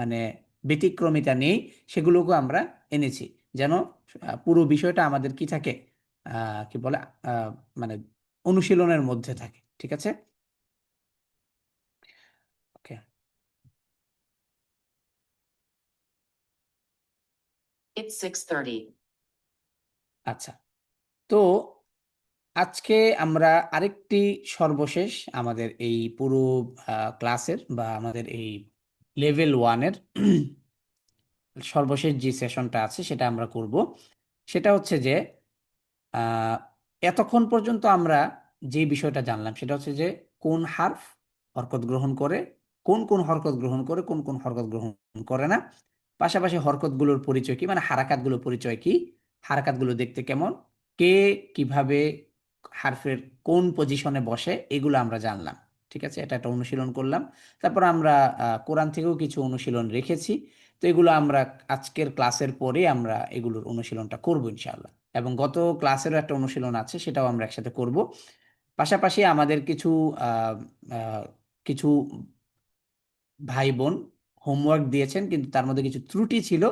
মানে ব্যতিক্রমিতা নেই, সেগুলোকে আমরা এনেছি, যেন পুরো বিষয়টা আমাদের কি থাকে, কি বলে, মানে অনুশীলনের মধ্যে থাকে, ঠিক আছে। ওকে, It's 6:30. আচ্ছা। তো আজকে আমরা আরেকটি সর্বশেষ আমাদের এই পুরো ক্লাসের বা আমাদের এই লেভেল ওয়ানের সর্বশেষ যে সেশনটা আছে সেটা আমরা করব। সেটা হচ্ছে যে আহ, এতক্ষণ পর্যন্ত আমরা যে বিষয়টা জানলাম সেটা হচ্ছে যে কোন হারফ হরকত গ্রহণ করে, কোন কোন হরকত গ্রহণ করে, কোন কোন হরকত গ্রহণ করে না। পাশাপাশি হরকতগুলোর পরিচয় কি, মানে হারাকাতগুলোর পরিচয় কি, হারাকাতগুলো দেখতে কেমন, কে কিভাবে হারফের কোন পজিশনে বসে, এগুলো আমরা জানলাম, ঠিক আছে। এটা একটা অনুশীলন করলাম। তারপর আমরা কোরআন থেকেও কিছু অনুশীলন রেখেছি। তো এগুলো আমরা আজকের ক্লাসের পরে আমরা এগুলোর অনুশীলনটা করব ইনশাআল্লাহ। এবং গত ক্লাসেরও একটা অনুশীলন আছে, সেটাও আমরা একসাথে করব। পাশাপাশি আমাদের কিছু আহ, আহ, কিছু ভাই বোন হোমওয়ার্ক দিয়েছেন, কিন্তু তার মধ্যে কিছু ত্রুটি ছিল,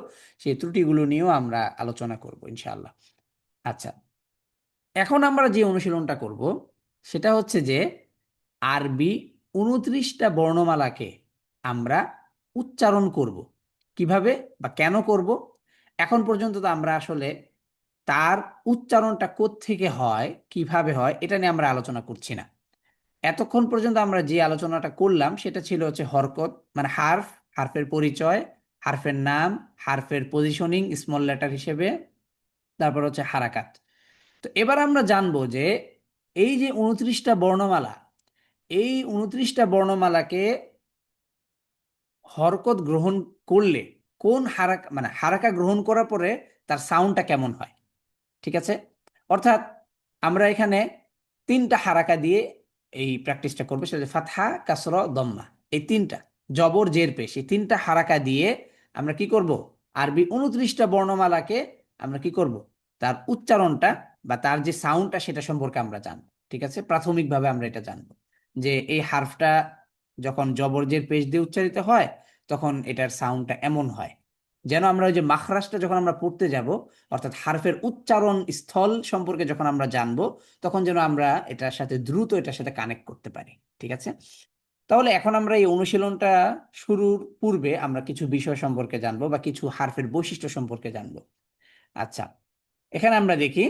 সেই ত্রুটিগুলো নিয়েও আমরা আলোচনা করব ইনশাআল্লাহ। আচ্ছা, এখন আমরা যে অনুশীলনটা করব সেটা হচ্ছে যে আরবি 29টা বর্ণমালাকে আমরা উচ্চারণ করব। কিভাবে বা কেন করব, এখন পর্যন্ত তো আমরা আসলে তার উচ্চারণটা কোত্থেকে হয়, কিভাবে হয়, এটা নিয়ে আমরা আলোচনা করছি না। এতক্ষণ পর্যন্ত আমরা যে আলোচনাটা করলাম সেটা ছিল হচ্ছে হরকত, মানে হার্ফ, হার্ফের পরিচয়, হার্ফের নাম, হার্ফের পজিশনিং স্মল লেটার হিসেবে, তারপর হচ্ছে হারাকাত। তো এবার আমরা জানবো যে এই যে 29টা বর্ণমালা, এই 29টা বর্ণমালাকে হরকত গ্রহণ করলে কোন হারাকা, মানে হারাকা গ্রহণ করার পরে তার সাউন্ডটা কেমন হয়। ঠিক আছে, অর্থাৎ আমরা এখানে 3টা হারাকা দিয়ে এই প্র্যাকটিসটা করবো, সেটা হচ্ছে ফাতহা, কাসরা, দম্মা। এই 3টা জবর জের পেশ, এই 3টা হারাকা দিয়ে আমরা কি করব, আরবি 29টা বর্ণমালাকে আমরা কি করব, তার উচ্চারণটা বা তার যে সাউন্ডটা সেটা সম্পর্কে আমরা জানবো। ঠিক আছে, প্রাথমিকভাবে আমরা এটা জানবো যে এই হারফটা যখন জবর জের পেশ দিয়ে উচ্চারিত হয় তখন এটার সাউন্ডটা এমন হয়, যেন আমরা ওই যে মাখরাজটা যখন আমরা পড়তে যাব, অর্থাৎ হারফের উচ্চারণ স্থল সম্পর্কে যখন আমরা জানবো, তখন যেন আমরা এটার সাথে দ্রুত এটার সাথে কানেক্ট করতে পারি। ঠিক আছে, তাহলে এখন আমরা এই অনুশীলনটা শুরুর পূর্বে আমরা কিছু বিষয় সম্পর্কে জানবো বা কিছু হারফের বৈশিষ্ট্য সম্পর্কে জানবো। আচ্ছা, এখানে আমরা দেখি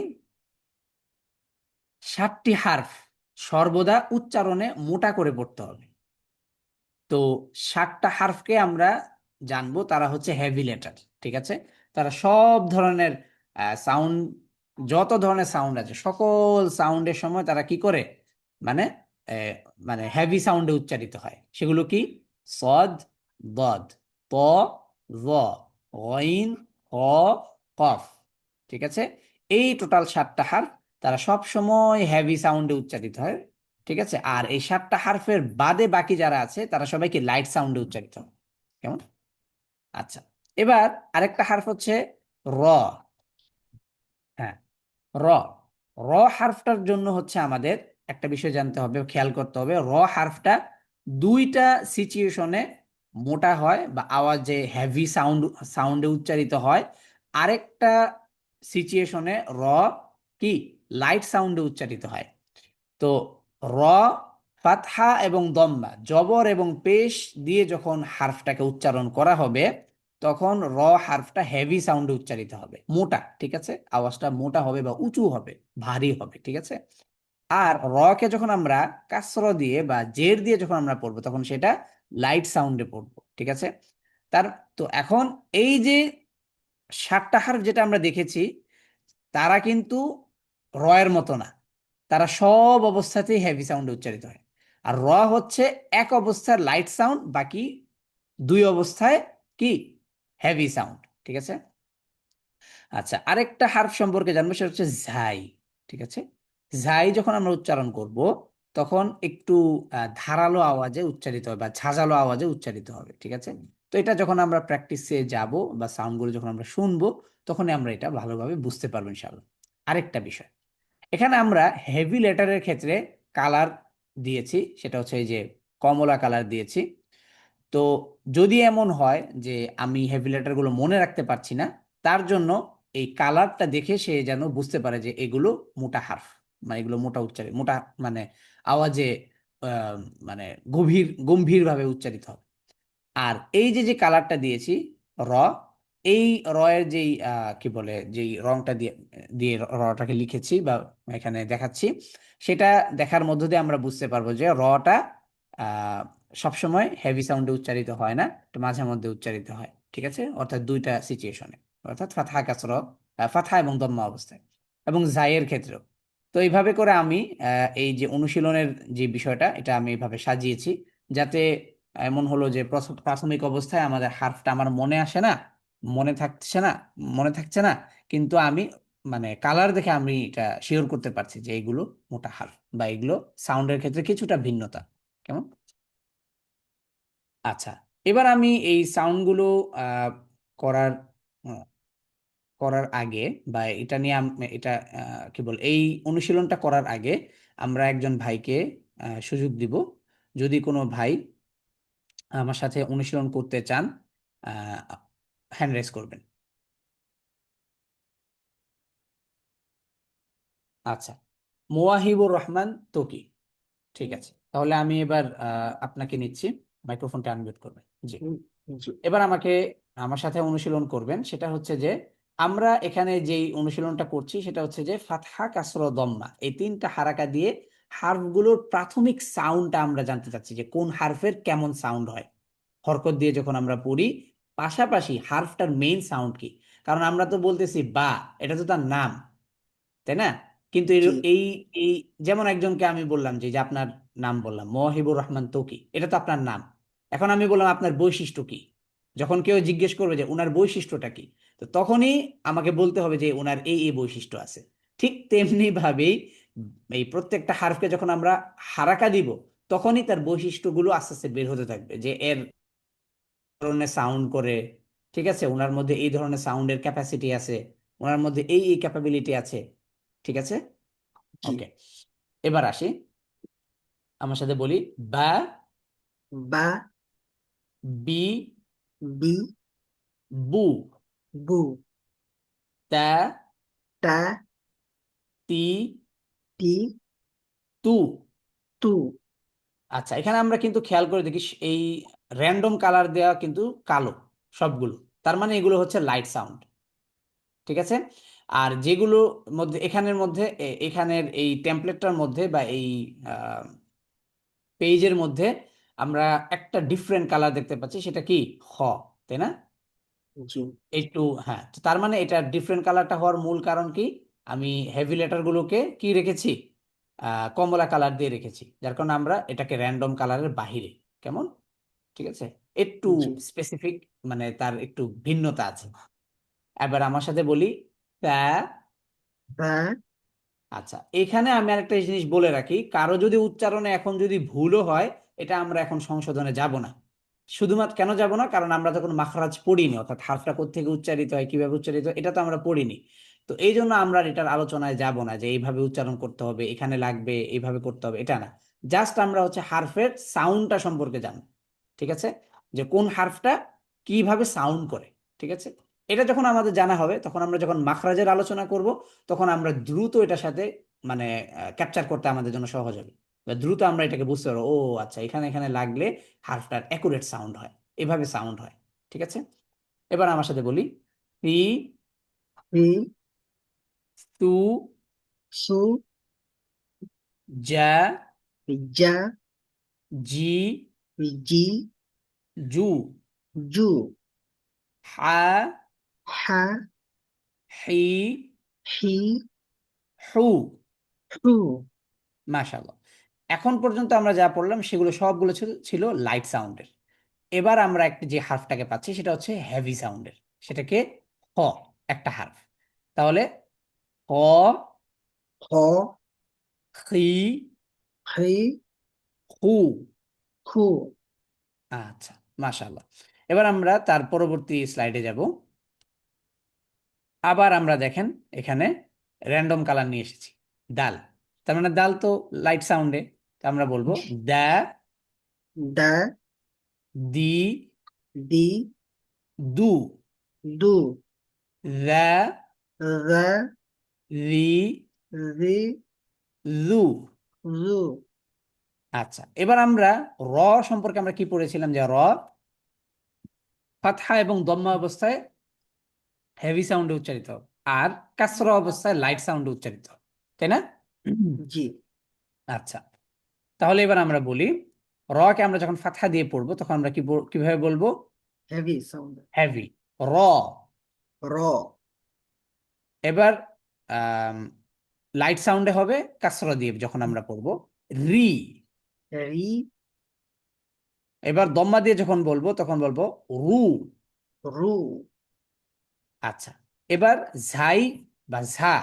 7টি হারফ সর্বদা উচ্চারণে মোটা করে পড়তে হবে। তো 7টা হারফকে আমরা জানবো, তারা হচ্ছে হেভি লেটার। ঠিক আছে, তারা সব ধরনের সাউন্ড, যত ধরনের সাউন্ড আছে সকল সাউন্ডের সময় তারা কি করে, মানে আহ, মানে হেভি সাউন্ডে উচ্চারিত হয়। সেগুলো কি, সদ, দদ, ত, জ, গইন, খ, কফ। ঠিক আছে, এই টোটাল 7টা হারফ তারা সব সময় হেভি সাউন্ডে উচ্চারিত হয়। ঠিক আছে, আর এই 7টা হারফের বাদে বাকি যারা আছে তারা সবাইকে লাইট সাউন্ডে উচ্চারিত হয়। কেমন? আচ্ছা, এবার আরেকটা হারফ হচ্ছে র। হ্যাঁ, র। র হারফটার জন্য হচ্ছে আমাদের একটা বিষয় জানতে হবে, খেয়াল করতে হবে, র হারফটা 2টা সিচুয়েশনে মোটা হয় বা আওয়াজে হেভি সাউন্ডে উচ্চারিত হয়। আরেকটা সিচুয়েশনে র কি লাইট সাউন্ডে উচ্চারিত হয়। তো র, ফাতহা এবং দম্মা, জবর এবং পেশ দিয়ে যখন হারফটাকে উচ্চারণ করা হবে তখন র হারফটা হেভি সাউন্ডে উচ্চারিত হবে, মোটা। ঠিক আছে, আওয়াজটা মোটা হবে বা উঁচু হবে, ভারী হবে। ঠিক আছে, আর র কে যখন আমরা কাসর দিয়ে বা জের দিয়ে যখন আমরা পড়বো তখন সেটা লাইট সাউন্ডে পড়বো। ঠিক আছে, তার তো এখন এই যে 7টা হারফ যেটা আমরা দেখেছি তারা কিন্তু র এর মতো না, তারা সব অবস্থাতেই হেভি সাউন্ডে উচ্চারিত হয়। আর র হচ্ছে এক অবস্থার লাইট সাউন্ড, বাকি 2 অবস্থায় কি হেভি সাউন্ড। ঠিক আছে, আচ্ছা, আরেকটা হার্ফ সম্পর্কে জানবো, সেটা হচ্ছে ঝাই। ঠিক আছে, ঝাই যখন আমরা উচ্চারণ করব তখন একটু ধারালো আওয়াজে উচ্চারিত হবে বা ঝাঁঝালো আওয়াজে উচ্চারিত হবে। ঠিক আছে, তো এটা যখন আমরা প্র্যাকটিসে যাব বা সাউন্ডগুলো যখন আমরা শুনবো তখনই আমরা এটা ভালোভাবে বুঝতে পারবো ইনশাআল্লাহ। আরেকটা বিষয়, এখানে আমরা হেভি লেটারের ক্ষেত্রে কালার দিয়েছি, সেটা হচ্ছে এই যে কমলা কালার দিয়েছি। তো যদি এমন হয় যে আমি হেভি লেটারগুলো মনে রাখতে পারছি না, তার জন্য এই কালারটা দেখে সে যেন বুঝতে পারে যে এগুলো মোটা হার্ফ, মানে এগুলো মোটা উচ্চারিত, মোটা মানে আওয়াজে আহ, মানে গম্ভীর ভাবে উচ্চারিত হবে। আর এই যে যে কালারটা দিয়েছি র, এই র এর যেই কি বলে যেই রংটা দিয়ে দিয়ে রটাকে লিখেছি বা এখানে দেখাচ্ছি, সেটা দেখার মধ্য দিয়ে আমরা বুঝতে পারবো যে রটা আহ সবসময় হেভি সাউন্ডে উচ্চারিত হয় না, একটু মাঝে মধ্যে উচ্চারিত হয়। ঠিক আছে, অর্থাৎ 2টা সিচুয়েশনে, অর্থাৎ ফাতহা কাসর, ফাতহা এবং দম্মা অবস্থায়, এবং জাইয়ের ক্ষেত্রেও। তো এইভাবে করে আমি এই যে অনুশীলনের যে বিষয়টা এটা আমি এইভাবে সাজিয়েছি, যাতে এমন হলো যে প্রাথমিক অবস্থায় আমাদের হার্ফটা আমার মনে আসে না, মনে থাকছে না, মনে থাকছে না, কিন্তু আমি মানে কালার দেখে আমি এটা শিওর করতে পারছি যে এগুলো মোটা হার্ফ বা এগুলো সাউন্ডের ক্ষেত্রে কিছুটা ভিন্নতা। কেমন? আচ্ছা, এবার আমি এই সাউন্ডগুলো আহ করার আহ, করার আগে বা এটা নিয়ে এটা কি বল এই অনুশীলনটা করার আগে আমরা একজন ভাইকে সুযোগ দিব, যদি কোনো ভাই আমার সাথে অনুশীলন করতে চান হ্যান্ড রেজ করবেন। আচ্ছা, মোয়াহিবুর রহমান তোকি, ঠিক আছে, তাহলে আমি এবার আপনাকে নিচ্ছি, মাইক্রোফোনটা আনমিউট করবেন। জি, জি। এবার আমার সাথে অনুশীলন করবেন। সেটা হচ্ছে যে আমরা এখানে যেই অনুশীলনটা করছি সেটা হচ্ছে যে ফাতহা, কাসরা, দম্মা এই তিনটা হারাকা দিয়ে হার্ফগুলোর প্রাথমিক সাউন্ডটা আমরা জানতে চাচ্ছি, যে কোন হার্ফের কেমন সাউন্ড হয় হরকত দিয়ে যখন আমরা পড়ি, পাশাপাশি হার্ফটার মেইন সাউন্ড কি। কারণ আমরা তো বলতেছি বা, এটা তো তার নাম, তাই না? কিন্তু জি এই এই যেমন একজনকে আমি বললাম যে যে আপনার নাম বললাম মওয়াহিবুর রহমান তোকি, এটা তো আপনার নাম। এখন আমি বললাম আপনার বৈশিষ্ট্য কি, যখন কেউ জিজ্ঞেস করবে যে উনার বৈশিষ্ট্যটা কি, তো তখনই আমাকে বলতে হবে যে উনার এই বৈশিষ্ট্য আছে। ঠিক তেমনি ভাবেই এই প্রত্যেকটা হারফকে যখন আমরা হারাকা দিব, তখনই তার বৈশিষ্ট্যগুলো আস্তে আস্তে বের হতে থাকবে, যে এর ধরনের সাউন্ড করে, ঠিক আছে, ওনার মধ্যে এই ধরনের সাউন্ডের ক্যাপাসিটি আছে, ওনার মধ্যে এই ক্যাপাবিলিটি আছে, ঠিক আছে। জি ওকে, এবার আসি, আমার সাথে বলি, বা, বা, বি, বি, বু, বু, তা, তা, তি, তি, তু। তু। আচ্ছা, এখানে আমরা কিন্তু খেয়াল করে দেখি এই র্যান্ডম কালার দেওয়া কিন্তু কালো সবগুলো, তার মানে এগুলো হচ্ছে লাইট সাউন্ড, ঠিক আছে। আর যেগুলো মধ্যে এখানের মধ্যে এখানের এই টেমপ্লেটটার মধ্যে বা এই পেজের মধ্যে আমরা একটা ডিফারেন্ট কালার দেখতে পাচ্ছি, সেটা কি হ, তাই না? জি একটু, হ্যাঁ, তো তার মানে এটা ডিফারেন্ট কালারটা হওয়ার মূল কারণ কি, আমি হেভি লেটার গুলোকে কি রেখেছি, কমলা কালার দিয়ে রেখেছি, যার কারণে আমরা এটাকে র্যান্ডম কালারের বাহিরে, কেমন, ঠিক আছে, একটু জি স্পেসিফিক, মানে তার একটু ভিন্নতা আছে। এবার আমার সাথে বলি, তা। বা, আচ্ছা, এখানে আমি আরেকটা জিনিস বলে রাখি, কারো যদি উচ্চারণে এখন যদি ভুলও হয়, এটা আমরা এখন সংশোধনে যাব না। শুধুমাত্র কেন যাব না, কারণ আমরা তখন মাখরাজ পড়িনি, অর্থাৎ হারফটা কোত্থেকে উচ্চারিত হয়, কিভাবে উচ্চারিত হয়, এটা তো আমরা পড়িনি। তো এই জন্য আমরা আর এটার আলোচনায় যাব না, যে এইভাবে উচ্চারণ করতে হবে, এখানে লাগবে, এইভাবে করতে হবে, এটা না। জাস্ট আমরা হচ্ছে হারফের সাউন্ডটা সম্পর্কে জানবো, ঠিক আছে, যে কোন হারফটা কিভাবে সাউন্ড করে, ঠিক আছে। এটা যখন আমাদের জানা হবে, তখন আমরা যখন মাখরাজের আলোচনা করব, তখন আমরা দ্রুত এটার সাথে মানে ক্যাপচার করতে আমাদের জন্য সহজ হবে, বা দ্রুত আমরা এটাকে বুঝতে পারবো, ও আচ্ছা, এখানে এখানে লাগলে হারফটার অ্যাকুরেট সাউন্ড হয়, এভাবে সাউন্ড হয়, ঠিক আছে। এবার আমার সাথে বলি, পি, রি, তু, সু, যা, যা, জি, জি, জু, জু, হা, হা, হি, হি, হু। হু। মাশাআল্লাহ, এখন পর্যন্ত আমরা যা পড়লাম সেগুলো সবগুলো ছিল লাইট সাউন্ডের। এবার আমরা একটা যে হার্ফটাকে পাচ্ছি সেটা হচ্ছে হেভি সাউন্ডের, সেটাকে হ, একটা হার্ফ। তাহলে হ, হ, হি, হি, হু। হু। আচ্ছা, মাশাআল্লাহ। এবার আমরা তার পরবর্তী স্লাইডে যাব। আবার আমরা দেখেন এখানে র্যান্ডম কালার নিয়ে এসেছি, দাল, তার মানে দাল তো লাইট সাউন্ডে, তো আমরা বলবো দা, দা, দি, দি, দু, দু, দা, রা, রি, রি, লু। রু। আচ্ছা, এবার আমরা র সম্পর্কে আমরা কি পড়েছিলাম, যে র ফাতহা এবং দম্মা অবস্থায় হেভি সাউন্ডে উচ্চারিত হবে, আর কাসরা অবস্থায় লাইট সাউন্ডে উচ্চারিত হবে, তাই না? জি আচ্ছা, তাহলে এবার আমরা বলি, র কে আমরা যখন ফাতহা দিয়ে পড়বো তখন আমরা কিভাবে বলবো, হেভি সাউন্ড। হেভি, র। র, এবার লাইট সাউন্ডে হবে কাসরা দিয়ে যখন আমরা পড়বো, রি। রি, এবার দম্মা দিয়ে যখন বলবো তখন বলবো রু। রু। আচ্ছা, এবার ঝাই বা ঝা,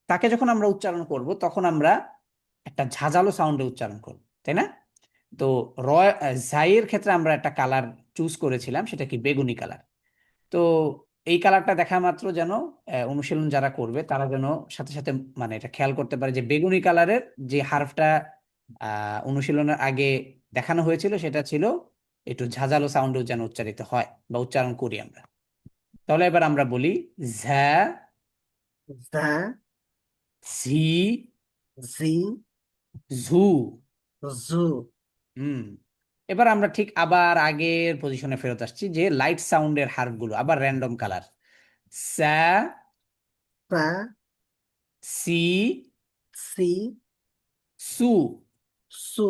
তাকে যখন আমরা উচ্চারণ করব তখন আমরা একটা ঝাঁঝালো সাউন্ডে উচ্চারণ করব, তাই না? তো র, ঝাইয়ের ক্ষেত্রে আমরা একটা কালার চুজ করেছিলাম, সেটা কি বেগুনি কালার। তো এই কালারটা দেখা মাত্র যেন অনুশীলন যারা করবে তারা যেন সাথে সাথে মানে এটা খেয়াল করতে পারে যে বেগুনি কালারের যে হারফটা অনুশীলনের আগে দেখানো হয়েছিল সেটা ছিল একটু ঝাঁঝালো সাউন্ডেও যেন উচ্চারিত হয় বা উচ্চারণ করি আমরা। তাহলে এবার আমরা বলি ঝা, the, ঝি, the, ঝু। zoo, হুম। এবার আমরা ঠিক আবার আগের পজিশনে ফেরত আসছি যে লাইট সাউন্ডের হারফগুলো আবার র্যান্ডম কালার। সা, fa, সি, si, সু। su,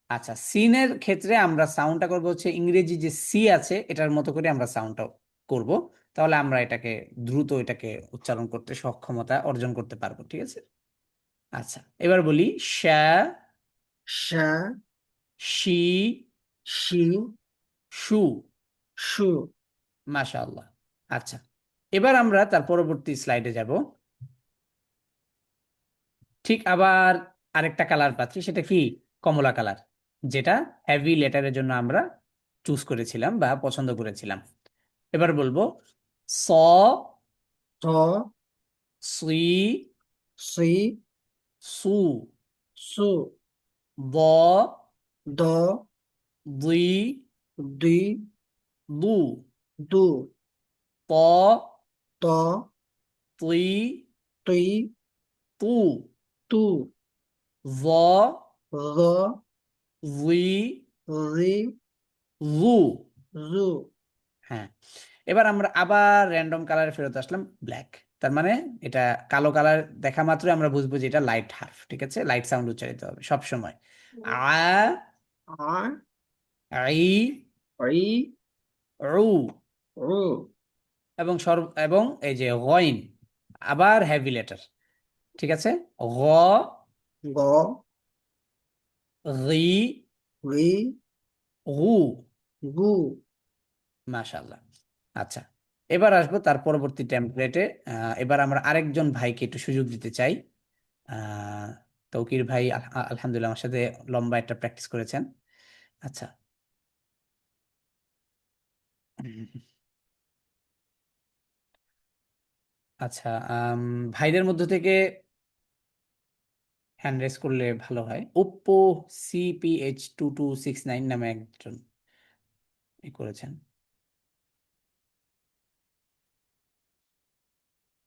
আচ্ছা, সিনের ক্ষেত্রে আমরা সাউন্ডটা করবো হচ্ছে ইংরেজি যে সি আছে এটার মতো করে আমরা সাউন্ডটা করব। তাহলে আমরা এটাকে দ্রুত এটাকে উচ্চারণ করতে সক্ষমতা অর্জন করতে পারবো, ঠিক আছে? আচ্ছা, এবার বলি শা, sha, she, she, shoe. shu, মাশাআল্লাহ। আচ্ছা, এবার আমরা তার পরবর্তী স্লাইডে যাব। ঠিক আবার আরেকটা কালার পাচ্ছি, সেটা কি? কমলা কালার, যেটা হেভি লেটারের জন্য আমরা চুজ করেছিলাম বা পছন্দ করেছিলাম। এবার বলবো স, to, সি, si, সু, su, ব, do, দুই, di, দু, du, প, to, তুই, ti, তু, tu, ভ, the, ভুই, the, লু। zoo, হ্যাঁ, এবার আমরা আবার র্যান্ডম কালারে ফেরত আসলাম, ব্ল্যাক। তার মানে এটা কালো কালার দেখা মাত্রই আমরা বুঝবো যে এটা লাইট হার্ফ, ঠিক আছে? লাইট সাউন্ড উচ্চারিত হবে সব সময়। আ, r, আই, i, রু। ru, এবং এই যে গইন, আবার হেভি লেটার, ঠিক আছে? গ, go, রি, ri, গু। gu, মাশাআল্লাহ। আচ্ছা, এবার আসবো তার পরবর্তী টেমপ্লেটে। এবার আমরা আরেকজন ভাইকে একটু সুযোগ দিতে চাই। আহ তৌকির ভাই আলহামদুলিল্লাহ আমার সাথে লম্বা একটা প্র্যাকটিস করেছেন। আচ্ছা, আচ্ছা, ভাইদের মধ্য থেকে হ্যান্ড রেজ করলে ভালো হয়। ওপ্পো CPH2269 নামে একজন করেছেন।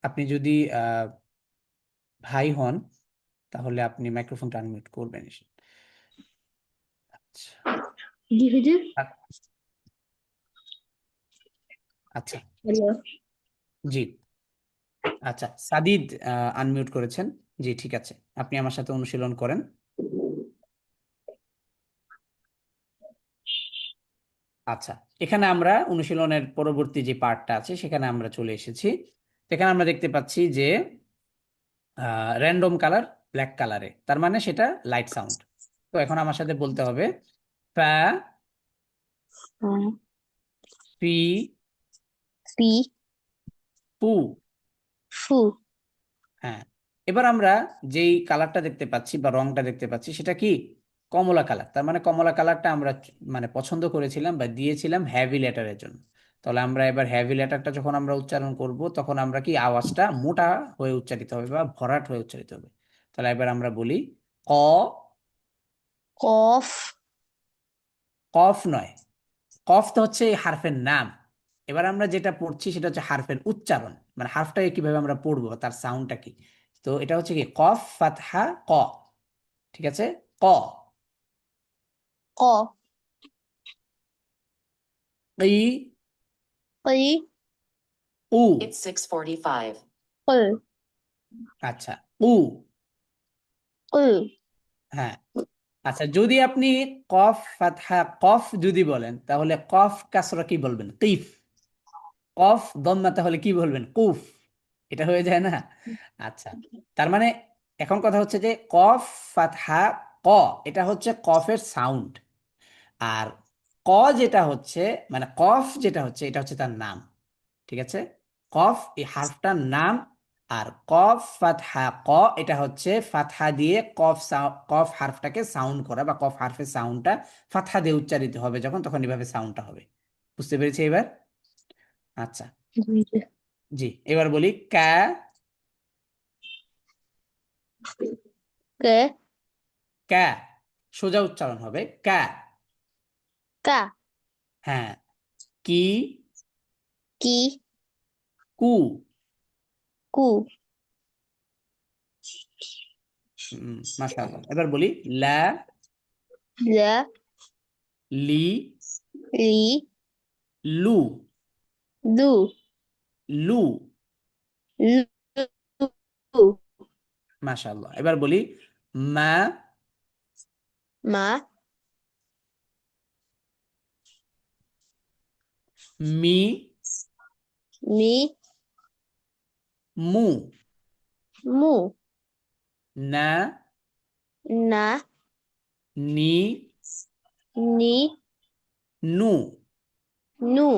আপনি যদি ভাই হন তাহলে আপনি মাইক্রোফোনটা আনমিউট করবেন। আচ্ছা, জি হুজুর। আচ্ছা, হ্যালো। জি। আচ্ছা, সাদিদ আনমিউট করেছেন। জি, ঠিক আছে, আপনি আমার সাথে অনুশীলন করেন। আচ্ছা, এখানে আমরা অনুশীলনের পরবর্তী যে পার্টটা আছে সেখানে আমরা চলে এসেছি। এখানে আমরা দেখতে পাচ্ছি যে র্যান্ডম কালার ব্ল্যাক কালারে, তার মানে সেটা লাইট সাউন্ড। তো এখন আমার সাথে বলতে হবে ফা, ফি, পি, ফু। ফু, হ্যাঁ, এবার আমরা যেই কালারটা দেখতে পাচ্ছি বা রংটা দেখতে পাচ্ছি সেটা কি? কমলা কালার। তার মানে কমলা কালারটা আমরা মানে পছন্দ করেছিলাম বা দিয়েছিলাম হেভি লেটারের জন্য। তাহলে আমরা এবার হেভি লেটারটা যখন আমরা উচ্চারণ করব তখন আমরা কি আওয়াজটা মোটা হয়ে উচ্চারিত হবে বা ভরাট হয়ে উচ্চারিত হবে। তাহলে এবার আমরা বলি ক, কফ, কফ নয়, কফ তো হচ্ছে এই হারফের নাম। এবার আমরা যেটা পড়ছি সেটা হচ্ছে হারফের উচ্চারণ, মানে হারফটাকে কিভাবে আমরা পড়বো, তার সাউন্ডটা কি। তো এটা হচ্ছে কি কফ ফাতহা ক, ঠিক আছে? ক, ক, ই, কি, উ। It's 6:45. কুল, আচ্ছা, উ। কুল, হ্যাঁ, আচ্ছা, যদি আপনি কফ ফাতহা কফ যদি বলেন তাহলে কফ কাসরা কি বলবেন? কিফ। কফ দম্মা তাহলে কি বলবেন? কুফ। এটা হয়ে যায় না? আচ্ছা, তার মানে এখন কথা হচ্ছে যে কফ ফাতহা ক, এটা হচ্ছে কফের সাউন্ড। আর ক যেটা হচ্ছে মানে কফ যেটা হচ্ছে এটা হচ্ছে তার নাম, ঠিক আছে? কফ এই হারফটার নাম। আর কফ ফাতহা ক এটা হচ্ছে ফাতহা দিয়ে কফ হারফটাকে সাউন্ড করা বা কফ হারফের সাউন্ডটা ফাতহা দিয়ে উচ্চারিত হবে যখন, তখন এভাবে সাউন্ডটা হবে। বুঝতে পেরেছি এবার? আচ্ছা, জি, এবার বলি কা, কে, কা, সোজা উচ্চারণ হবে কা। কা, হ্যাঁ, কি, কি, কু, কু, মাশাআল্লাহ। এবার বলি লা, লা, লি, লি, লু, লু, লু, লু, মাশাআল্লাহ। এবার বলি মা, মা, মি, মি, মু, মু, না, না, নি, নি, নু। নু।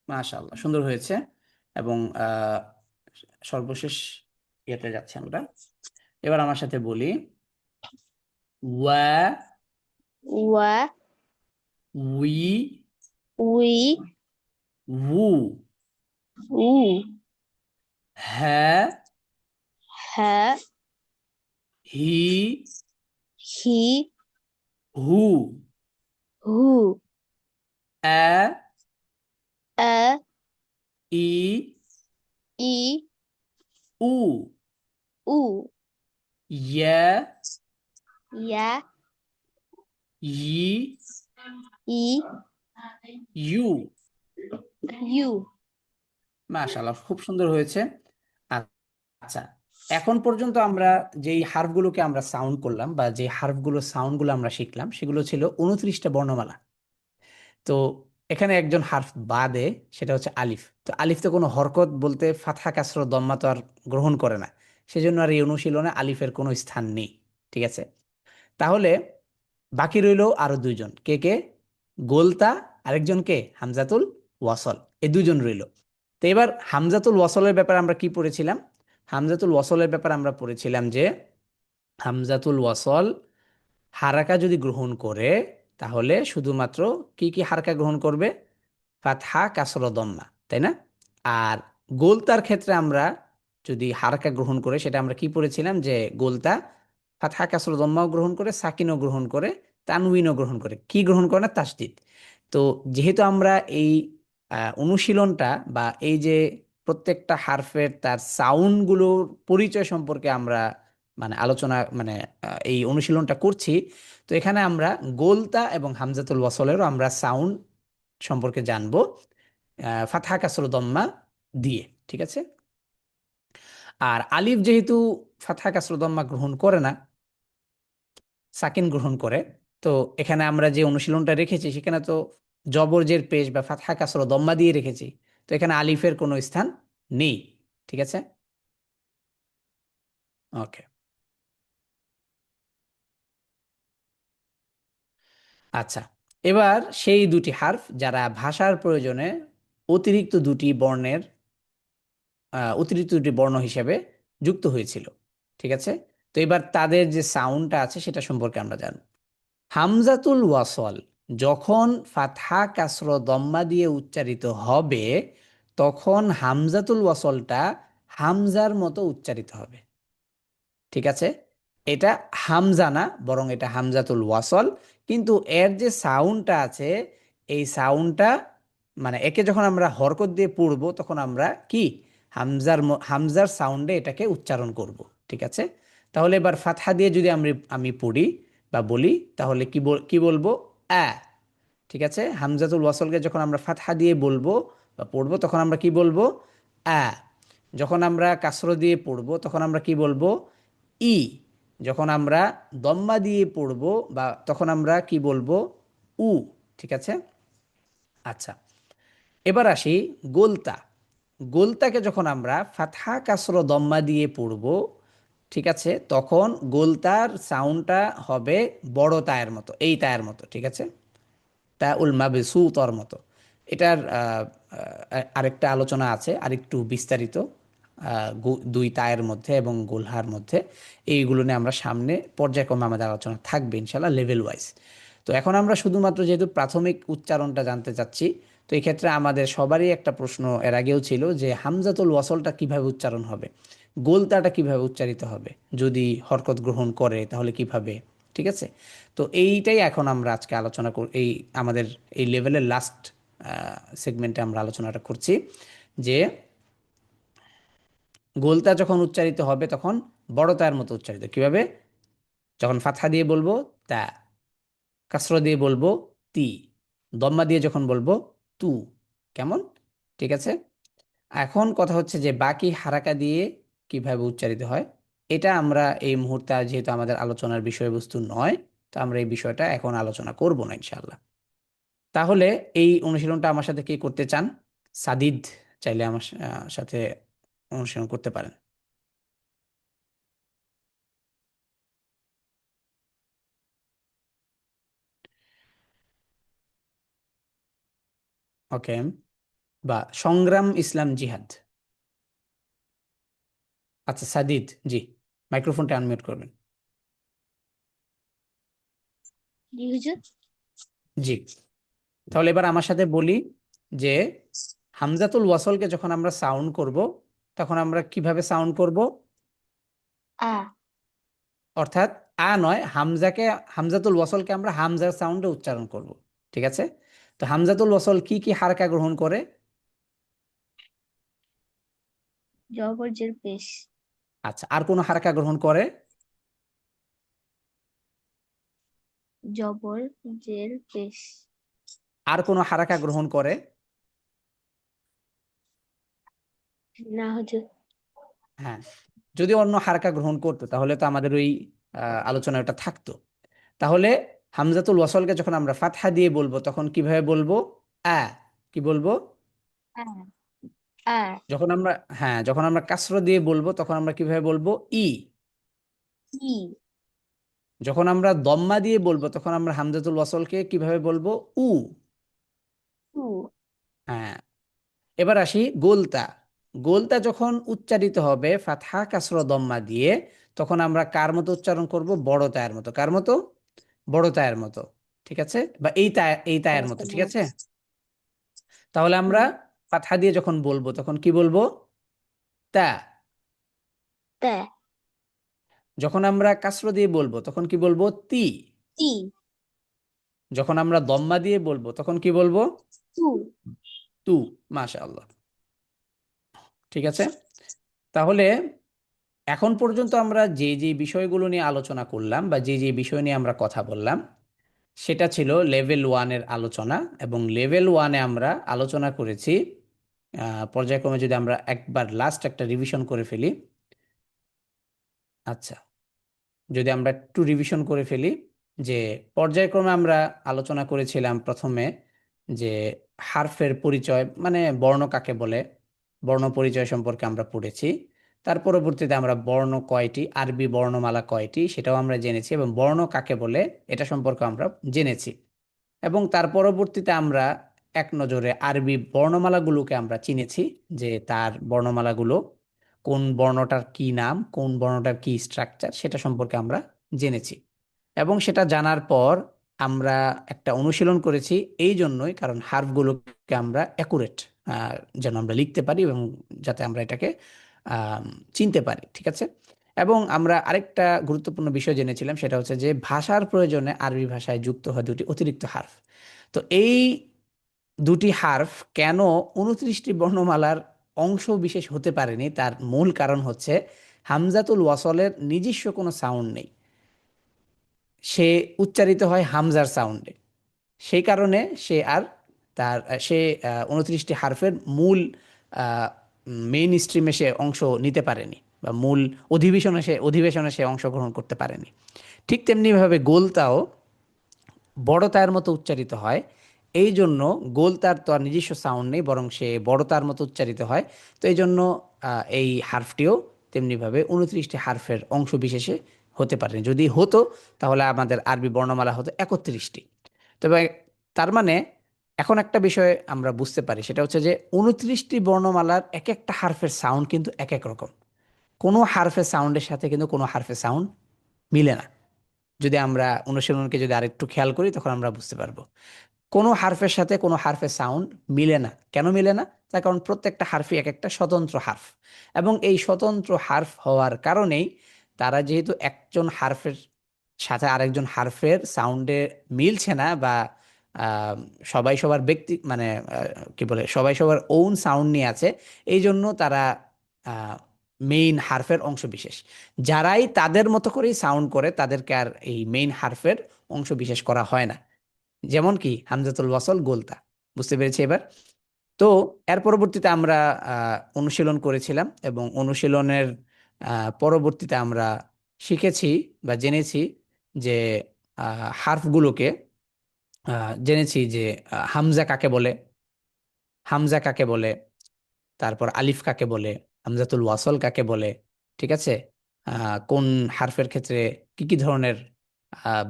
মাশাআল্লাহ, সুন্দর হয়েছে। এবং সর্বশেষ ইয়েতে যাচ্ছি আমরা। এবার আমার সাথে বলি ওয়া, ওয়া, উই, উই, উ, উ, হ্যাঁ, হ্যাঁ, হি, হি, হু, হু, আ, আ, ই, ই, উ, উ, ইয়া, ইয়া, ই, ই, ইউ। ইউ। মাশাআল্লাহ, খুব সুন্দর হয়েছে। আচ্ছা, এখন পর্যন্ত আমরা যেই হার্ফগুলোকে আমরা সাউন্ড করলাম বা যে হার্ফগুলো সাউন্ডগুলো আমরা শিখলাম সেগুলো ছিল 29টা বর্ণমালা। তো এখানে একজন হার্ফ বাদে, সেটা হচ্ছে আলিফ। তো আলিফ তো কোনো হরকত বলতে ফাতহা কাসরা দম্মা তো আর গ্রহণ করে না, সেজন্য আর এই অনুশীলনে আলিফের কোনো স্থান নেই। ঠিক আছে, তাহলে বাকি রইল আরো দুইজন। কে কে? গোলতা, আরেকজন কে? হামজাতুল ওয়াসল। এই দুইজন রইল। তো এবার হামজাতুল ওয়াসলের ব্যাপারে আমরা কি পড়েছিলাম? হামজাতুল ওয়াসলের ব্যাপারে আমরা পড়েছিলাম যে হামজাতুল ওয়াসল হারাকা যদি গ্রহণ করে তাহলে শুধুমাত্র কি কি হারকা গ্রহণ করবে? ফাতহা কাসরা দম্মা, তাই না? আর গোলতার ক্ষেত্রে আমরা যদি হারকা গ্রহণ করে, সেটা আমরা কি পড়েছিলাম যে গোলতা ফাতহা কাসরা দম্মাও গ্রহণ করে, সাকিনও গ্রহণ করে, তানউইনও গ্রহণ করে, কি গ্রহণ করে না? তাসদিদ। তো যেহেতু আমরা এই অনুশীলনটা বা এই যে প্রত্যেকটা হারফের তার সাউন্ডগুলোর পরিচয় সম্পর্কে আমরা মানে আলোচনা মানে এই অনুশীলনটা করছি, তো এখানে আমরা গোলতা এবং হামজাতুল ওয়াসলেরও আমরা সাউন্ড সম্পর্কে জানবো ফাতহা কাসরা দম্মা দিয়ে। ঠিক আছে, আর আলিফ যেহেতু ফাতহা কাসরা দম্মা গ্রহণ করে না, সাকিন গ্রহণ করে, তো এখানে আমরা যে অনুশীলনটা রেখেছি সেখানে তো জবরজের পেশ বা ফাতহা কাসরা দম্মা দিয়ে রেখেছি। তো এখানে আলিফের কোনো স্থান নেই। ঠিক আছে, ওকে। আচ্ছা, এবার সেই দুটি হার্ফ যারা ভাষার প্রয়োজনে অতিরিক্ত দুটি বর্ণের অতিরিক্ত দুটি বর্ণ হিসেবে যুক্ত হয়েছিল। ঠিক আছে, তো এবার তাদের যে সাউন্ডটা আছে সেটা সম্পর্কে আমরা জানব। হামজাতুল ওয়াসল যখন ফাতহা কাসর দম্মা দিয়ে উচ্চারিত হবে তখন হামজাতুল ওয়াসলটা হামজার মতো উচ্চারিত হবে। ঠিক আছে, এটা হামজা না, বরং এটা হামজাতুল ওয়াসল। কিন্তু এর যে সাউন্ডটা আছে, এই সাউন্ডটা মানে একে যখন আমরা হরকত দিয়ে পড়ব তখন আমরা কি হামজার সাউন্ডে এটাকে উচ্চারণ করব। ঠিক আছে, তাহলে এবার ফাতহা দিয়ে যদি আমি পড়ি বা বলি তাহলে কি বলবো? আ। ঠিক আছে, হামজাতুল ওয়াসলকে যখন আমরা ফাতহা দিয়ে বলবো বা পড়বো তখন আমরা কি বলবো? আ। যখন আমরা কাসর দিয়ে পড়বো তখন আমরা কি বলবো? ই। যখন আমরা দম্মা দিয়ে পড়বো বা তখন আমরা কি বলবো? উ। ঠিক আছে, আচ্ছা। এবার আসি গোলতা। গোলতাকে যখন আমরা ফাতহা কাসর দম্মা দিয়ে পড়ব, ঠিক আছে, তখন গোলতার সাউন্ডটা হবে বড় তায়ের মতো, এই তায়ের মতো। ঠিক আছে, তা উল মাবসুতর মতো। এটার আরেকটা আলোচনা আছে, আরেকটু বিস্তারিত দুই তায়ের মধ্যে এবং গোলহার মধ্যে। এইগুলো নিয়ে আমরা সামনে পর্যায়ক্রমে আমাদের আলোচনা থাকবে ইনশাল্লাহ, লেভেল ওয়াইজ। তো এখন আমরা শুধুমাত্র যেহেতু প্রাথমিক উচ্চারণটা জানতে চাচ্ছি, তো এই ক্ষেত্রে আমাদের সবারই একটা প্রশ্ন এর আগেও ছিল যে হামজাতুল ওয়াসলটা কিভাবে উচ্চারণ হবে, গোলতাটা কিভাবে উচ্চারিত হবে, যদি হরকত গ্রহণ করে তাহলে কিভাবে, ঠিক আছে? তো এইটাই এখন আমরা আজকে আলোচনা এই আমাদের এই লেভেলের লাস্ট সেগমেন্টে আমরা আলোচনাটা করছি যে গোলতা যখন উচ্চারিত হবে তখন বড় তার মতো উচ্চারিত কিভাবে, যখন ফাতহা দিয়ে বলবো তা, কাসরা দিয়ে বলবো তি, দম্মা দিয়ে যখন বলবো তু, কেমন? ঠিক আছে। এখন কথা হচ্ছে যে বাকি হারাকা দিয়ে কিভাবে উচ্চারিত হয়, এটা আমরা এই মুহূর্তে যেহেতু আমাদের আলোচনার বিষয়বস্তু নয়, তো আমরা এই বিষয়টা এখন আলোচনা করব না ইনশাআল্লাহ। তাহলে এই অনুশীলনটা আমার সাথে কে করতে চান? সাদিদ চাইলে আমার সাথে অনুশীলন করতে পারেন। ওকে। বা সংগ্রাম ইসলাম জিহাদ। আচ্ছা সাদিদ, জি, মাইক্রোফোনটা আনমিউট করবেন। জি হুজুর। জি, তাহলে এবার আমার সাথে বলি যে হামজাতুল ওয়াসলকে যখন আমরা সাউন্ড করব তখন আমরা কিভাবে সাউন্ড করব, আ অর্থাৎ আ নয়, হামজাতুল ওয়াসলকে আমরা হামজার সাউন্ডে উচ্চারণ করব, ঠিক আছে? তো হামজাতুল ওয়াসল কি কি হারকা গ্রহণ করে? জবর জের পেশ। আচ্ছা, আর কোন হারকা গ্রহণ করে? জবর জের পেশ। আর কোন হারকা গ্রহণ করে? না হুজুর। হ্যাঁ, যদি অন্য হারকা গ্রহণ করতো তাহলে তো আমাদের ওই আলোচনা ওটা থাকতো। তাহলে হামজাতুল ওয়াসলকে যখন আমরা ফাতহা দিয়ে বলবো তখন কিভাবে বলবো? আ, কি বলবো? আ আ যখন আমরা, হ্যাঁ, যখন আমরা কাসরা দিয়ে বলবো তখন আমরা কিভাবে বলবো? ই। ই যখন আমরা দম্মা দিয়ে বলবো তখন আমরা হামজাতুল ওয়াসলকে কিভাবে বলবো? উ। উ হ্যাঁ, এবার আসি গোলতা। গোলতা যখন উচ্চারিত হবে ফাতহা কাসরা দম্মা দিয়ে তখন আমরা কার মতো উচ্চারণ করব? বড় তায়ের মতো। কার মতো? বড় তায়ের মতো, ঠিক আছে? বা এই তায়ের মতো, ঠিক আছে? তাহলে আমরা হুম, ফাতহা দিয়ে যখন বলবো তখন কি বলবো? তা। তা যখন আমরা কাসরা দিয়ে বলবো তখন কি বলবো? তি। তি যখন আমরা দম্মা দিয়ে বলবো তখন কি বলবো? তু তু। মাশাআল্লাহ, ঠিক আছে। তাহলে এখন পর্যন্ত আমরা যে যে বিষয়গুলো নিয়ে আলোচনা করলাম বা যে যে বিষয় নিয়ে আমরা কথা বললাম সেটা ছিল লেভেল ওয়ানের আলোচনা, এবং লেভেল ওয়ানে আমরা আলোচনা করেছি পর্যায়ক্রমে যদি আমরা একবার লাস্ট একটা রিভিশন করে ফেলি। আচ্ছা, যদি আমরা একটু রিভিশন করে ফেলি যে পর্যায়ক্রমে আমরা আলোচনা করেছিলাম প্রথমে যে হারফের পরিচয় মানে বর্ণ কাকে বলে, বর্ণ পরিচয় সম্পর্কে আমরা পড়েছি। তার পরবর্তীতে আমরা বর্ণ কয়টি, আরবি বর্ণমালা কয়টি সেটাও আমরা জেনেছি, এবং বর্ণ কাকে বলে এটা সম্পর্কে আমরা জেনেছি। এবং তার পরবর্তীতে আমরা এক নজরে আরবি বর্ণমালাগুলোকে আমরা চিনেছি যে তার বর্ণমালাগুলো কোন বর্ণটার কি নাম, কোন বর্ণটার কি স্ট্রাকচার সেটা সম্পর্কে আমরা জেনেছি। এবং সেটা জানার পর আমরা একটা অনুশীলন করেছি এই জন্যই কারণ হার্ফগুলোকে আমরা অ্যাকুরেট যেন আমরা লিখতে পারি এবং যাতে আমরা এটাকে আম, চিনতে পারি, ঠিক আছে? এবং আমরা আরেকটা গুরুত্বপূর্ণ বিষয় জেনেছিলাম সেটা হচ্ছে যে ভাষার প্রয়োজনে আরবি ভাষায় যুক্ত হয় দুটি অতিরিক্ত হার্ফ। তো এই দুটি হার্ফ কেন 29টি বর্ণমালার অংশ বিশেষ হতে পারেনি তার মূল কারণ হচ্ছে হামজাতুল ওয়াসলের নিজস্ব কোনো সাউন্ড নেই, সে উচ্চারিত হয় হামজার সাউন্ডে। সেই কারণে সে আর তার সে 29টি হার্ফের মূল মেইন স্ট্রিমে সে অংশ নিতে পারেনি বা মূল অধিবেশনে সে অংশগ্রহণ করতে পারেনি। ঠিক তেমনিভাবে গোলতাও বড় তার মতো উচ্চারিত হয়, এই জন্য গোল তার তো আর নিজস্ব সাউন্ড নেই বরং সে বড় তার মতো উচ্চারিত হয়। তো এই জন্য এই হার্ফটিও তেমনিভাবে 29টি হার্ফের অংশ বিশেষে হতে পারে। যদি হতো তাহলে আমাদের আরবি বর্ণমালা হতো 31টি। তবে তার মানে এখন একটা বিষয় আমরা বুঝতে পারি সেটা হচ্ছে যে 29টি বর্ণমালার এক একটা হার্ফের সাউন্ড কিন্তু এক এক রকম। কোনো হার্ফের সাউন্ডের সাথে কিন্তু কোনো হার্ফের সাউন্ড মিলে না। যদি আমরা অনুশীলনকে যদি আরেকটু খেয়াল করি তখন আমরা বুঝতে পারবো। কোনো হারফের সাথে কোনো হারফের সাউন্ড মিলে না। কেন মিলে না? তার কারণ প্রত্যেকটা হারফই এক একটা স্বতন্ত্র হারফ, এবং এই স্বতন্ত্র হারফ হওয়ার কারণেই তারা যেহেতু একজন হারফের সাথে আরেকজন হারফের সাউন্ডে মিলছে না, বা আহ, সবাই সবার ব্যক্তি মানে কি বলে, সবাই সবার ওন সাউন্ড নিয়ে আছে, এই জন্য তারা মেইন হারফের অংশ বিশেষ। যারাই তাদের মতো করেই সাউন্ড করে তাদেরকে আর এই মেইন হারফের অংশ বিশেষ করা হয় না। যেমন কি হামজাতুল ওয়াসল, গোলতা। বুঝতে পেরেছি এবার? তো এর পরবর্তীতে আমরা অনুশীলন করেছিলাম, এবং অনুশীলনের পরবর্তীতে আমরা শিখেছি বা জেনেছি যে হারফগুলোকে জেনেছি যে হামজা কাকে বলে, হামজা কাকে বলে, তারপর আলিফ কাকে বলে, হামজাতুল ওয়াসল কাকে বলে, ঠিক আছে? কোন হারফের ক্ষেত্রে কি কি ধরনের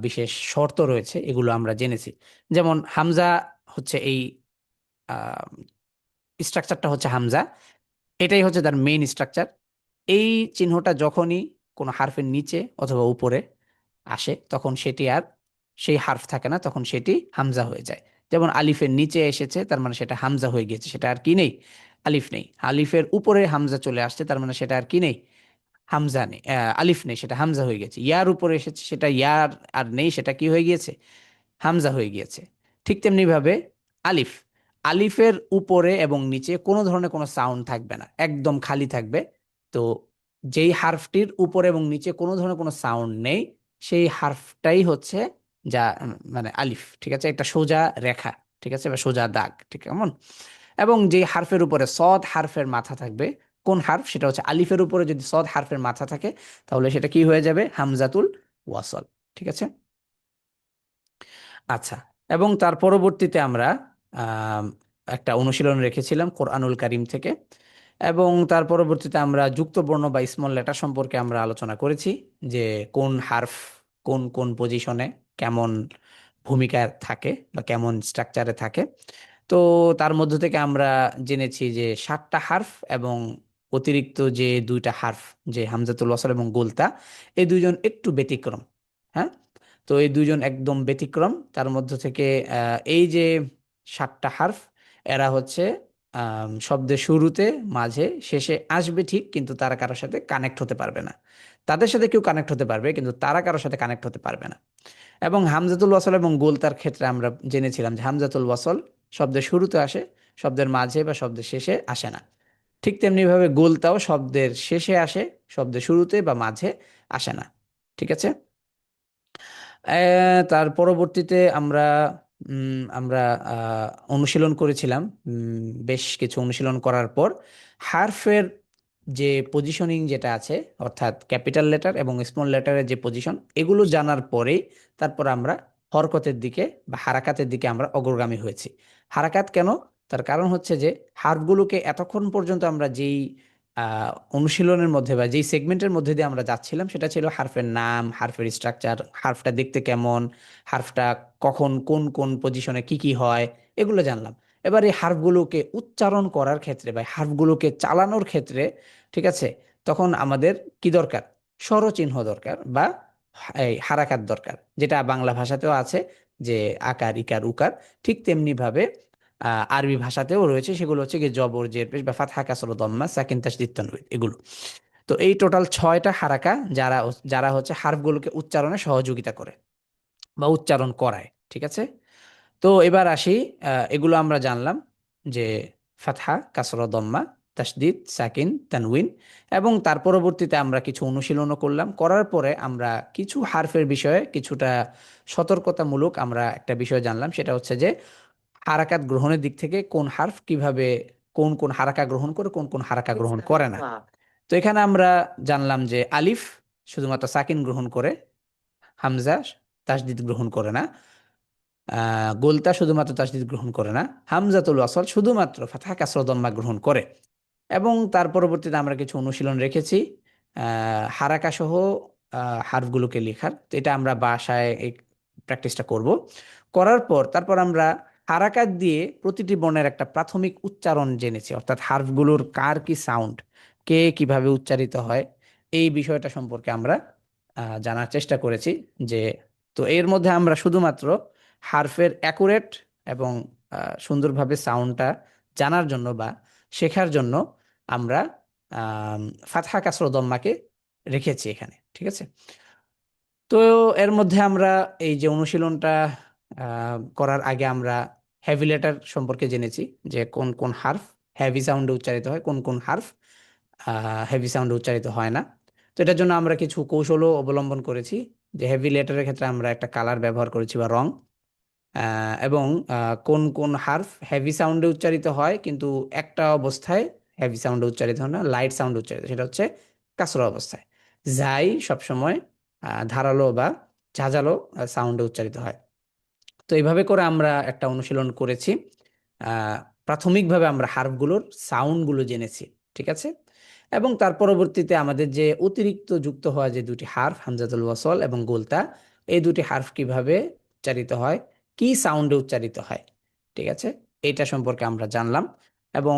বিশেষ শর্ত রয়েছে, এগুলো আমরা জেনেছি। যেমন হামজা হচ্ছে এই স্ট্রাকচারটা হচ্ছে হামজা, এটাই হচ্ছে তার মেইন স্ট্রাকচার। এই চিহ্নটা যখনই কোনো হারফের নিচে অথবা উপরে আসে তখন সেটি আর সেই হারফ থাকে না, তখন সেটি হামজা হয়ে যায়। যেমন আলিফের নিচে এসেছে, তার মানে সেটা হামজা হয়ে গিয়েছে, সেটা আর কি নেই, আলিফ নেই। আলিফের উপরে হামজা চলে আসছে, তার মানে সেটা আর কি নেই, হামজা নেই, আলিফ নেই, সেটা হামজা হয়ে গেছে। ইয়ার উপরে এসেছে, সেটা ইয়ার আর নেই, সেটা কি হয়ে গিয়েছে, হামজা হয়ে গিয়েছে। ঠিক তেমনি ভাবে আলিফ, আলিফের উপরে এবং নিচে কোনো ধরনের কোনো সাউন্ড থাকবে না, একদম খালি থাকবে। তো যেই হারফটির উপরে এবং নিচে কোনো ধরনের কোনো সাউন্ড নেই, সেই হারফটাই হচ্ছে যা মানে আলিফ, ঠিক আছে? একটা সোজা রেখা, ঠিক আছে, বা সোজা দাগ, ঠিক কেমন? এবং যে হারফের উপরে সদ হারফের মাথা থাকবে, কোন হারফ, সেটা হচ্ছে আলিফের উপরে যদি সদ হারফের মাথা থাকে, তাহলে সেটা কি হয়ে যাবে, হামজাতুল ওয়াসল, ঠিক আছে? আচ্ছা, এবং তার পরবর্তীতে আমরা আম, একটা অনুশীলন রেখেছিলাম কোরআনুল কারীম থেকে, এবং তার পরবর্তীতে আমরা যুক্ত বর্ণ বা স্মল লেটার সম্পর্কে আমরা আলোচনা করেছি, যে কোন হারফ কোন কোন পজিশনে কেমন ভূমিকায় থাকে বা কেমন স্ট্রাকচারে থাকে। তো তার মধ্য থেকে আমরা জেনেছি যে 7টা হারফ এবং অতিরিক্ত যে 2টা হারফ, যে হামজাতুল ওয়াসল এবং গোলতা, এই দুইজন একটু ব্যতিক্রম। হ্যাঁ, তো এই দুইজন একদম ব্যতিক্রম। তার মধ্য থেকে এই যে 7টা হারফ, এরা হচ্ছে শব্দের শুরুতে, মাঝে, শেষে আসবে ঠিক, কিন্তু তারা কারোর সাথে কানেক্ট হতে পারবে না। তাদের সাথে কেউ কানেক্ট হতে পারবে, কিন্তু তারা কারোর সাথে কানেক্ট হতে পারবে না। এবং হামজাতুল ওয়াসল এবং গোলতার ক্ষেত্রে আমরা জেনেছিলাম যে হামজাতুল ওয়াসল শব্দের শুরুতে আসে, শব্দের মাঝে বা শব্দের শেষে আসে না। ঠিক তেমনি ভাবে গোলতাও শব্দের শেষে আসে, শব্দের শুরুতে বা মাঝে আসে না, ঠিক আছে? তার পরবর্তীতে আমরা অনুশীলন করেছিলাম। বেশ কিছু অনুশীলন করার পর হারফের যে পজিশনিং যেটা আছে, অর্থাৎ ক্যাপিটাল লেটার এবং স্মল লেটারের যে পজিশন, এগুলো জানার পরেই তারপর আমরা হরকতের দিকে বা হারাকাতের দিকে আমরা অগ্রগামী হয়েছি। হারাকাত কেন? তার কারণ হচ্ছে যে হারফগুলোকে এতক্ষণ পর্যন্ত আমরা যেই অনুশীলনের মধ্যে বা যেই সেগমেন্টের মধ্যে দিয়ে আমরা যাচ্ছিলাম, সেটা ছিল হারফের নাম, হারফের স্ট্রাকচার, হারফটা দেখতে কেমন, হারফটা কখন কোন কোন পজিশনে কি কি হয়, এগুলো জানলাম। এবার এই হারফগুলোকে উচ্চারণ করার ক্ষেত্রে বা হারফগুলোকে চালানোর ক্ষেত্রে, ঠিক আছে, তখন আমাদের কি দরকার, স্বরচিহ্ন দরকার, বা এই হারাকাত দরকার, যেটা বাংলা ভাষাতেও আছে, যে আকার, ইকার, উকার। ঠিক তেমনি ভাবে আরবি ভাষাতেও রয়েছে, সেগুলো হচ্ছে কি জবর, জের পেশ বা ফাতহা, কাসরা, দম্মা, সাকিন, তাসদীদ, তানবীন, এগুলো। তো এই টোটাল 6টা হারাকা, যারা যারা হচ্ছে হারফগুলোকে উচ্চারণে সহযোগিতা করে বা উচ্চারণ করায়, ঠিক আছে? তো এবার আসি, এগুলো আমরা জানলাম, যে ফাতহা, কাসরা, দম্মা, তাসদীদ, সাকিন, তানউইন। এবং তার পরবর্তীতে আমরা কিছু অনুশীলনও করলাম। করার পরে আমরা কিছু হারফের বিষয়ে কিছুটা সতর্কতামূলক আমরা একটা বিষয় জানলাম, সেটা হচ্ছে যে হারাকাত গ্রহণের দিক থেকে কোন হারফ কিভাবে কোন কোন হারাকা গ্রহণ করে, কোন কোন হারাকা It's গ্রহণ 7 করে না। o'clock. তো এখানে আমরা জানলাম যে আলিফ শুধুমাত্র সাকিন গ্রহণ করে, হামজা তাসদিদ গ্রহণ করে না, গোলতা শুধুমাত্র তাসদিদ গ্রহণ করে না, হামজাতুল ওয়াসল শুধুমাত্র ফাতহা, কাসরা, দম্মা গ্রহণ করে। এবং তার পরবর্তীতে আমরা কিছু অনুশীলন রেখেছি হারাকা সহ হারফগুলোকে লেখার। তো এটা আমরা বাসায় এই প্র্যাকটিসটা করব। করার পর তারপর আমরা হারাকাত দিয়ে প্রতিটি বর্ণের একটা প্রাথমিক উচ্চারণ জেনেছি, অর্থাৎ হারফগুলোর কার কি সাউন্ড, কে কিভাবে উচ্চারিত হয়, এই বিষয়টা সম্পর্কে আমরা জানার চেষ্টা করেছি। যে তো এর মধ্যে আমরা শুধুমাত্র হারফের অ্যাকুরেট এবং সুন্দরভাবে সাউন্ডটা জানার জন্য বা শেখার জন্য আমরা ফাতহা কাসরা দম্মাকে রেখেছি এখানে, ঠিক আছে? তো এর মধ্যে আমরা এই যে অনুশীলনটা করার আগে আমরা হেভি লেটার সম্পর্কে জেনেছি, যে কোন কোন হার্ফ হেভি সাউন্ডে উচ্চারিত হয়, কোন কোন হার্ফ হেভি সাউন্ডে উচ্চারিত হয় না। তো এটার জন্য আমরা কিছু কৌশলও অবলম্বন করেছি, যে হেভি লেটারের ক্ষেত্রে আমরা একটা কালার ব্যবহার করেছি বা রং, এবং কোন কোন হার্ফ হেভি সাউন্ডে উচ্চারিত হয় কিন্তু একটা অবস্থায় হেভি সাউন্ডে উচ্চারিত হয় না, লাইট সাউন্ডে উচ্চারিত, সেটা হচ্ছে কাসরা অবস্থায়। যাই সবসময় ধারালো বা ঝাঁঝালো সাউন্ডে উচ্চারিত হয়। তো এইভাবে করে আমরা একটা অনুশীলন করেছি। আহ, প্রাথমিকভাবে আমরা হার্ফগুলোর সাউন্ডগুলো জেনেছি, ঠিক আছে? এবং তার পরবর্তীতে আমাদের যে অতিরিক্ত যুক্ত হওয়া যে দুটি হার্ফ হামজাতুল ওয়াসল এবং গোলতা, এই দুটি হার্ফ কিভাবে উচ্চারিত হয়, কি সাউন্ডে উচ্চারিত হয়, ঠিক আছে, এটা সম্পর্কে আমরা জানলাম। এবং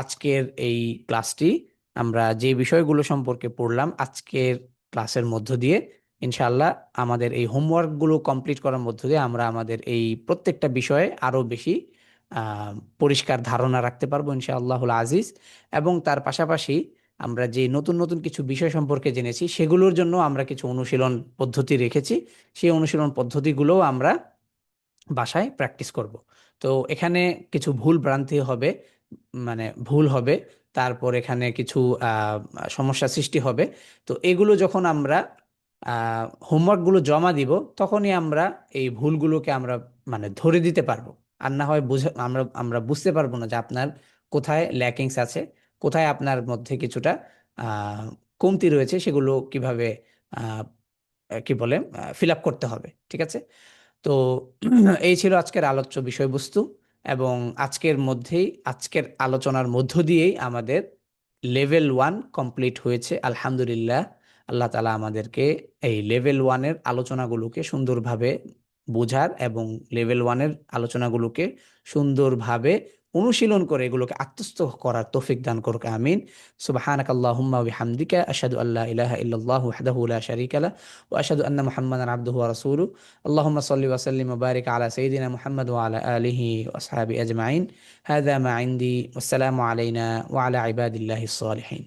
আজকের এই ক্লাসটি আমরা যে বিষয়গুলো সম্পর্কে পড়লাম আজকের ক্লাসের মধ্য দিয়ে, ইনশাআল্লাহ আমাদের এই হোমওয়ার্কগুলো কমপ্লিট করার মধ্য দিয়ে আমরা আমাদের এই প্রত্যেকটা বিষয়ে আরো বেশি পরিষ্কার ধারণা রাখতে পারবো ইনশাআল্লাহুল আজিজ। এবং তার পাশাপাশি আমরা যে নতুন নতুন কিছু বিষয় সম্পর্কে জেনেছি সেগুলোর জন্য আমরা কিছু অনুশীলন পদ্ধতি রেখেছি, সেই অনুশীলন পদ্ধতিগুলোও আমরা বাসায় প্র্যাকটিস করব। তো এখানে কিছু ভুল ভ্রান্তি হবে, মানে ভুল হবে, তারপর এখানে কিছু সমস্যা সৃষ্টি হবে। তো এগুলো যখন আমরা হোমওয়ার্কগুলো জমা দিব তখনই আমরা এই ভুলগুলোকে আমরা মানে ধরে দিতে পারবো। আর না হয় বুঝে আমরা আমরা বুঝতে পারবো না যে আপনার কোথায় ল্যাকিংস আছে, কোথায় আপনার মধ্যে কিছুটা আহ কমতি রয়েছে, সেগুলো কিভাবে আহ কি বলে ফিল আপ করতে হবে, ঠিক আছে? তো এই ছিল আজকের আলোচ্য বিষয়বস্তু। এবং আজকের আলোচনার মধ্য দিয়েই আমাদের লেভেল 1 কমপ্লিট হয়েছে আলহামদুলিল্লাহ। আল্লাহ তাআলা আমাদেরকে এই লেভেল 1-এর আলোচনাগুলোকে সুন্দরভাবে বোঝার এবং লেভেল 1-এর আলোচনাগুলোকে সুন্দরভাবে অনুশীলন করে এগুলোকে আত্মস্থ করার তৌফিক দান করুক, আমিন। সুবহানাকাল্লাহুম্মা ওয়া বিহামদিকা আশহাদু আল্লা ইলাহা ইল্লাল্লাহু ওয়াহদাহু লা শারীকা লাহু ওয়া আশহাদু আন্না মুহাম্মাদান আবদুহু ওয়া রাসূলুহু। اللهم صل وسلم وبارك على سيدنا محمد وعلى آله وأصحابه أجمعين. هذا ما عندي، والسلام علينا وعلى عباد الله الصالحين.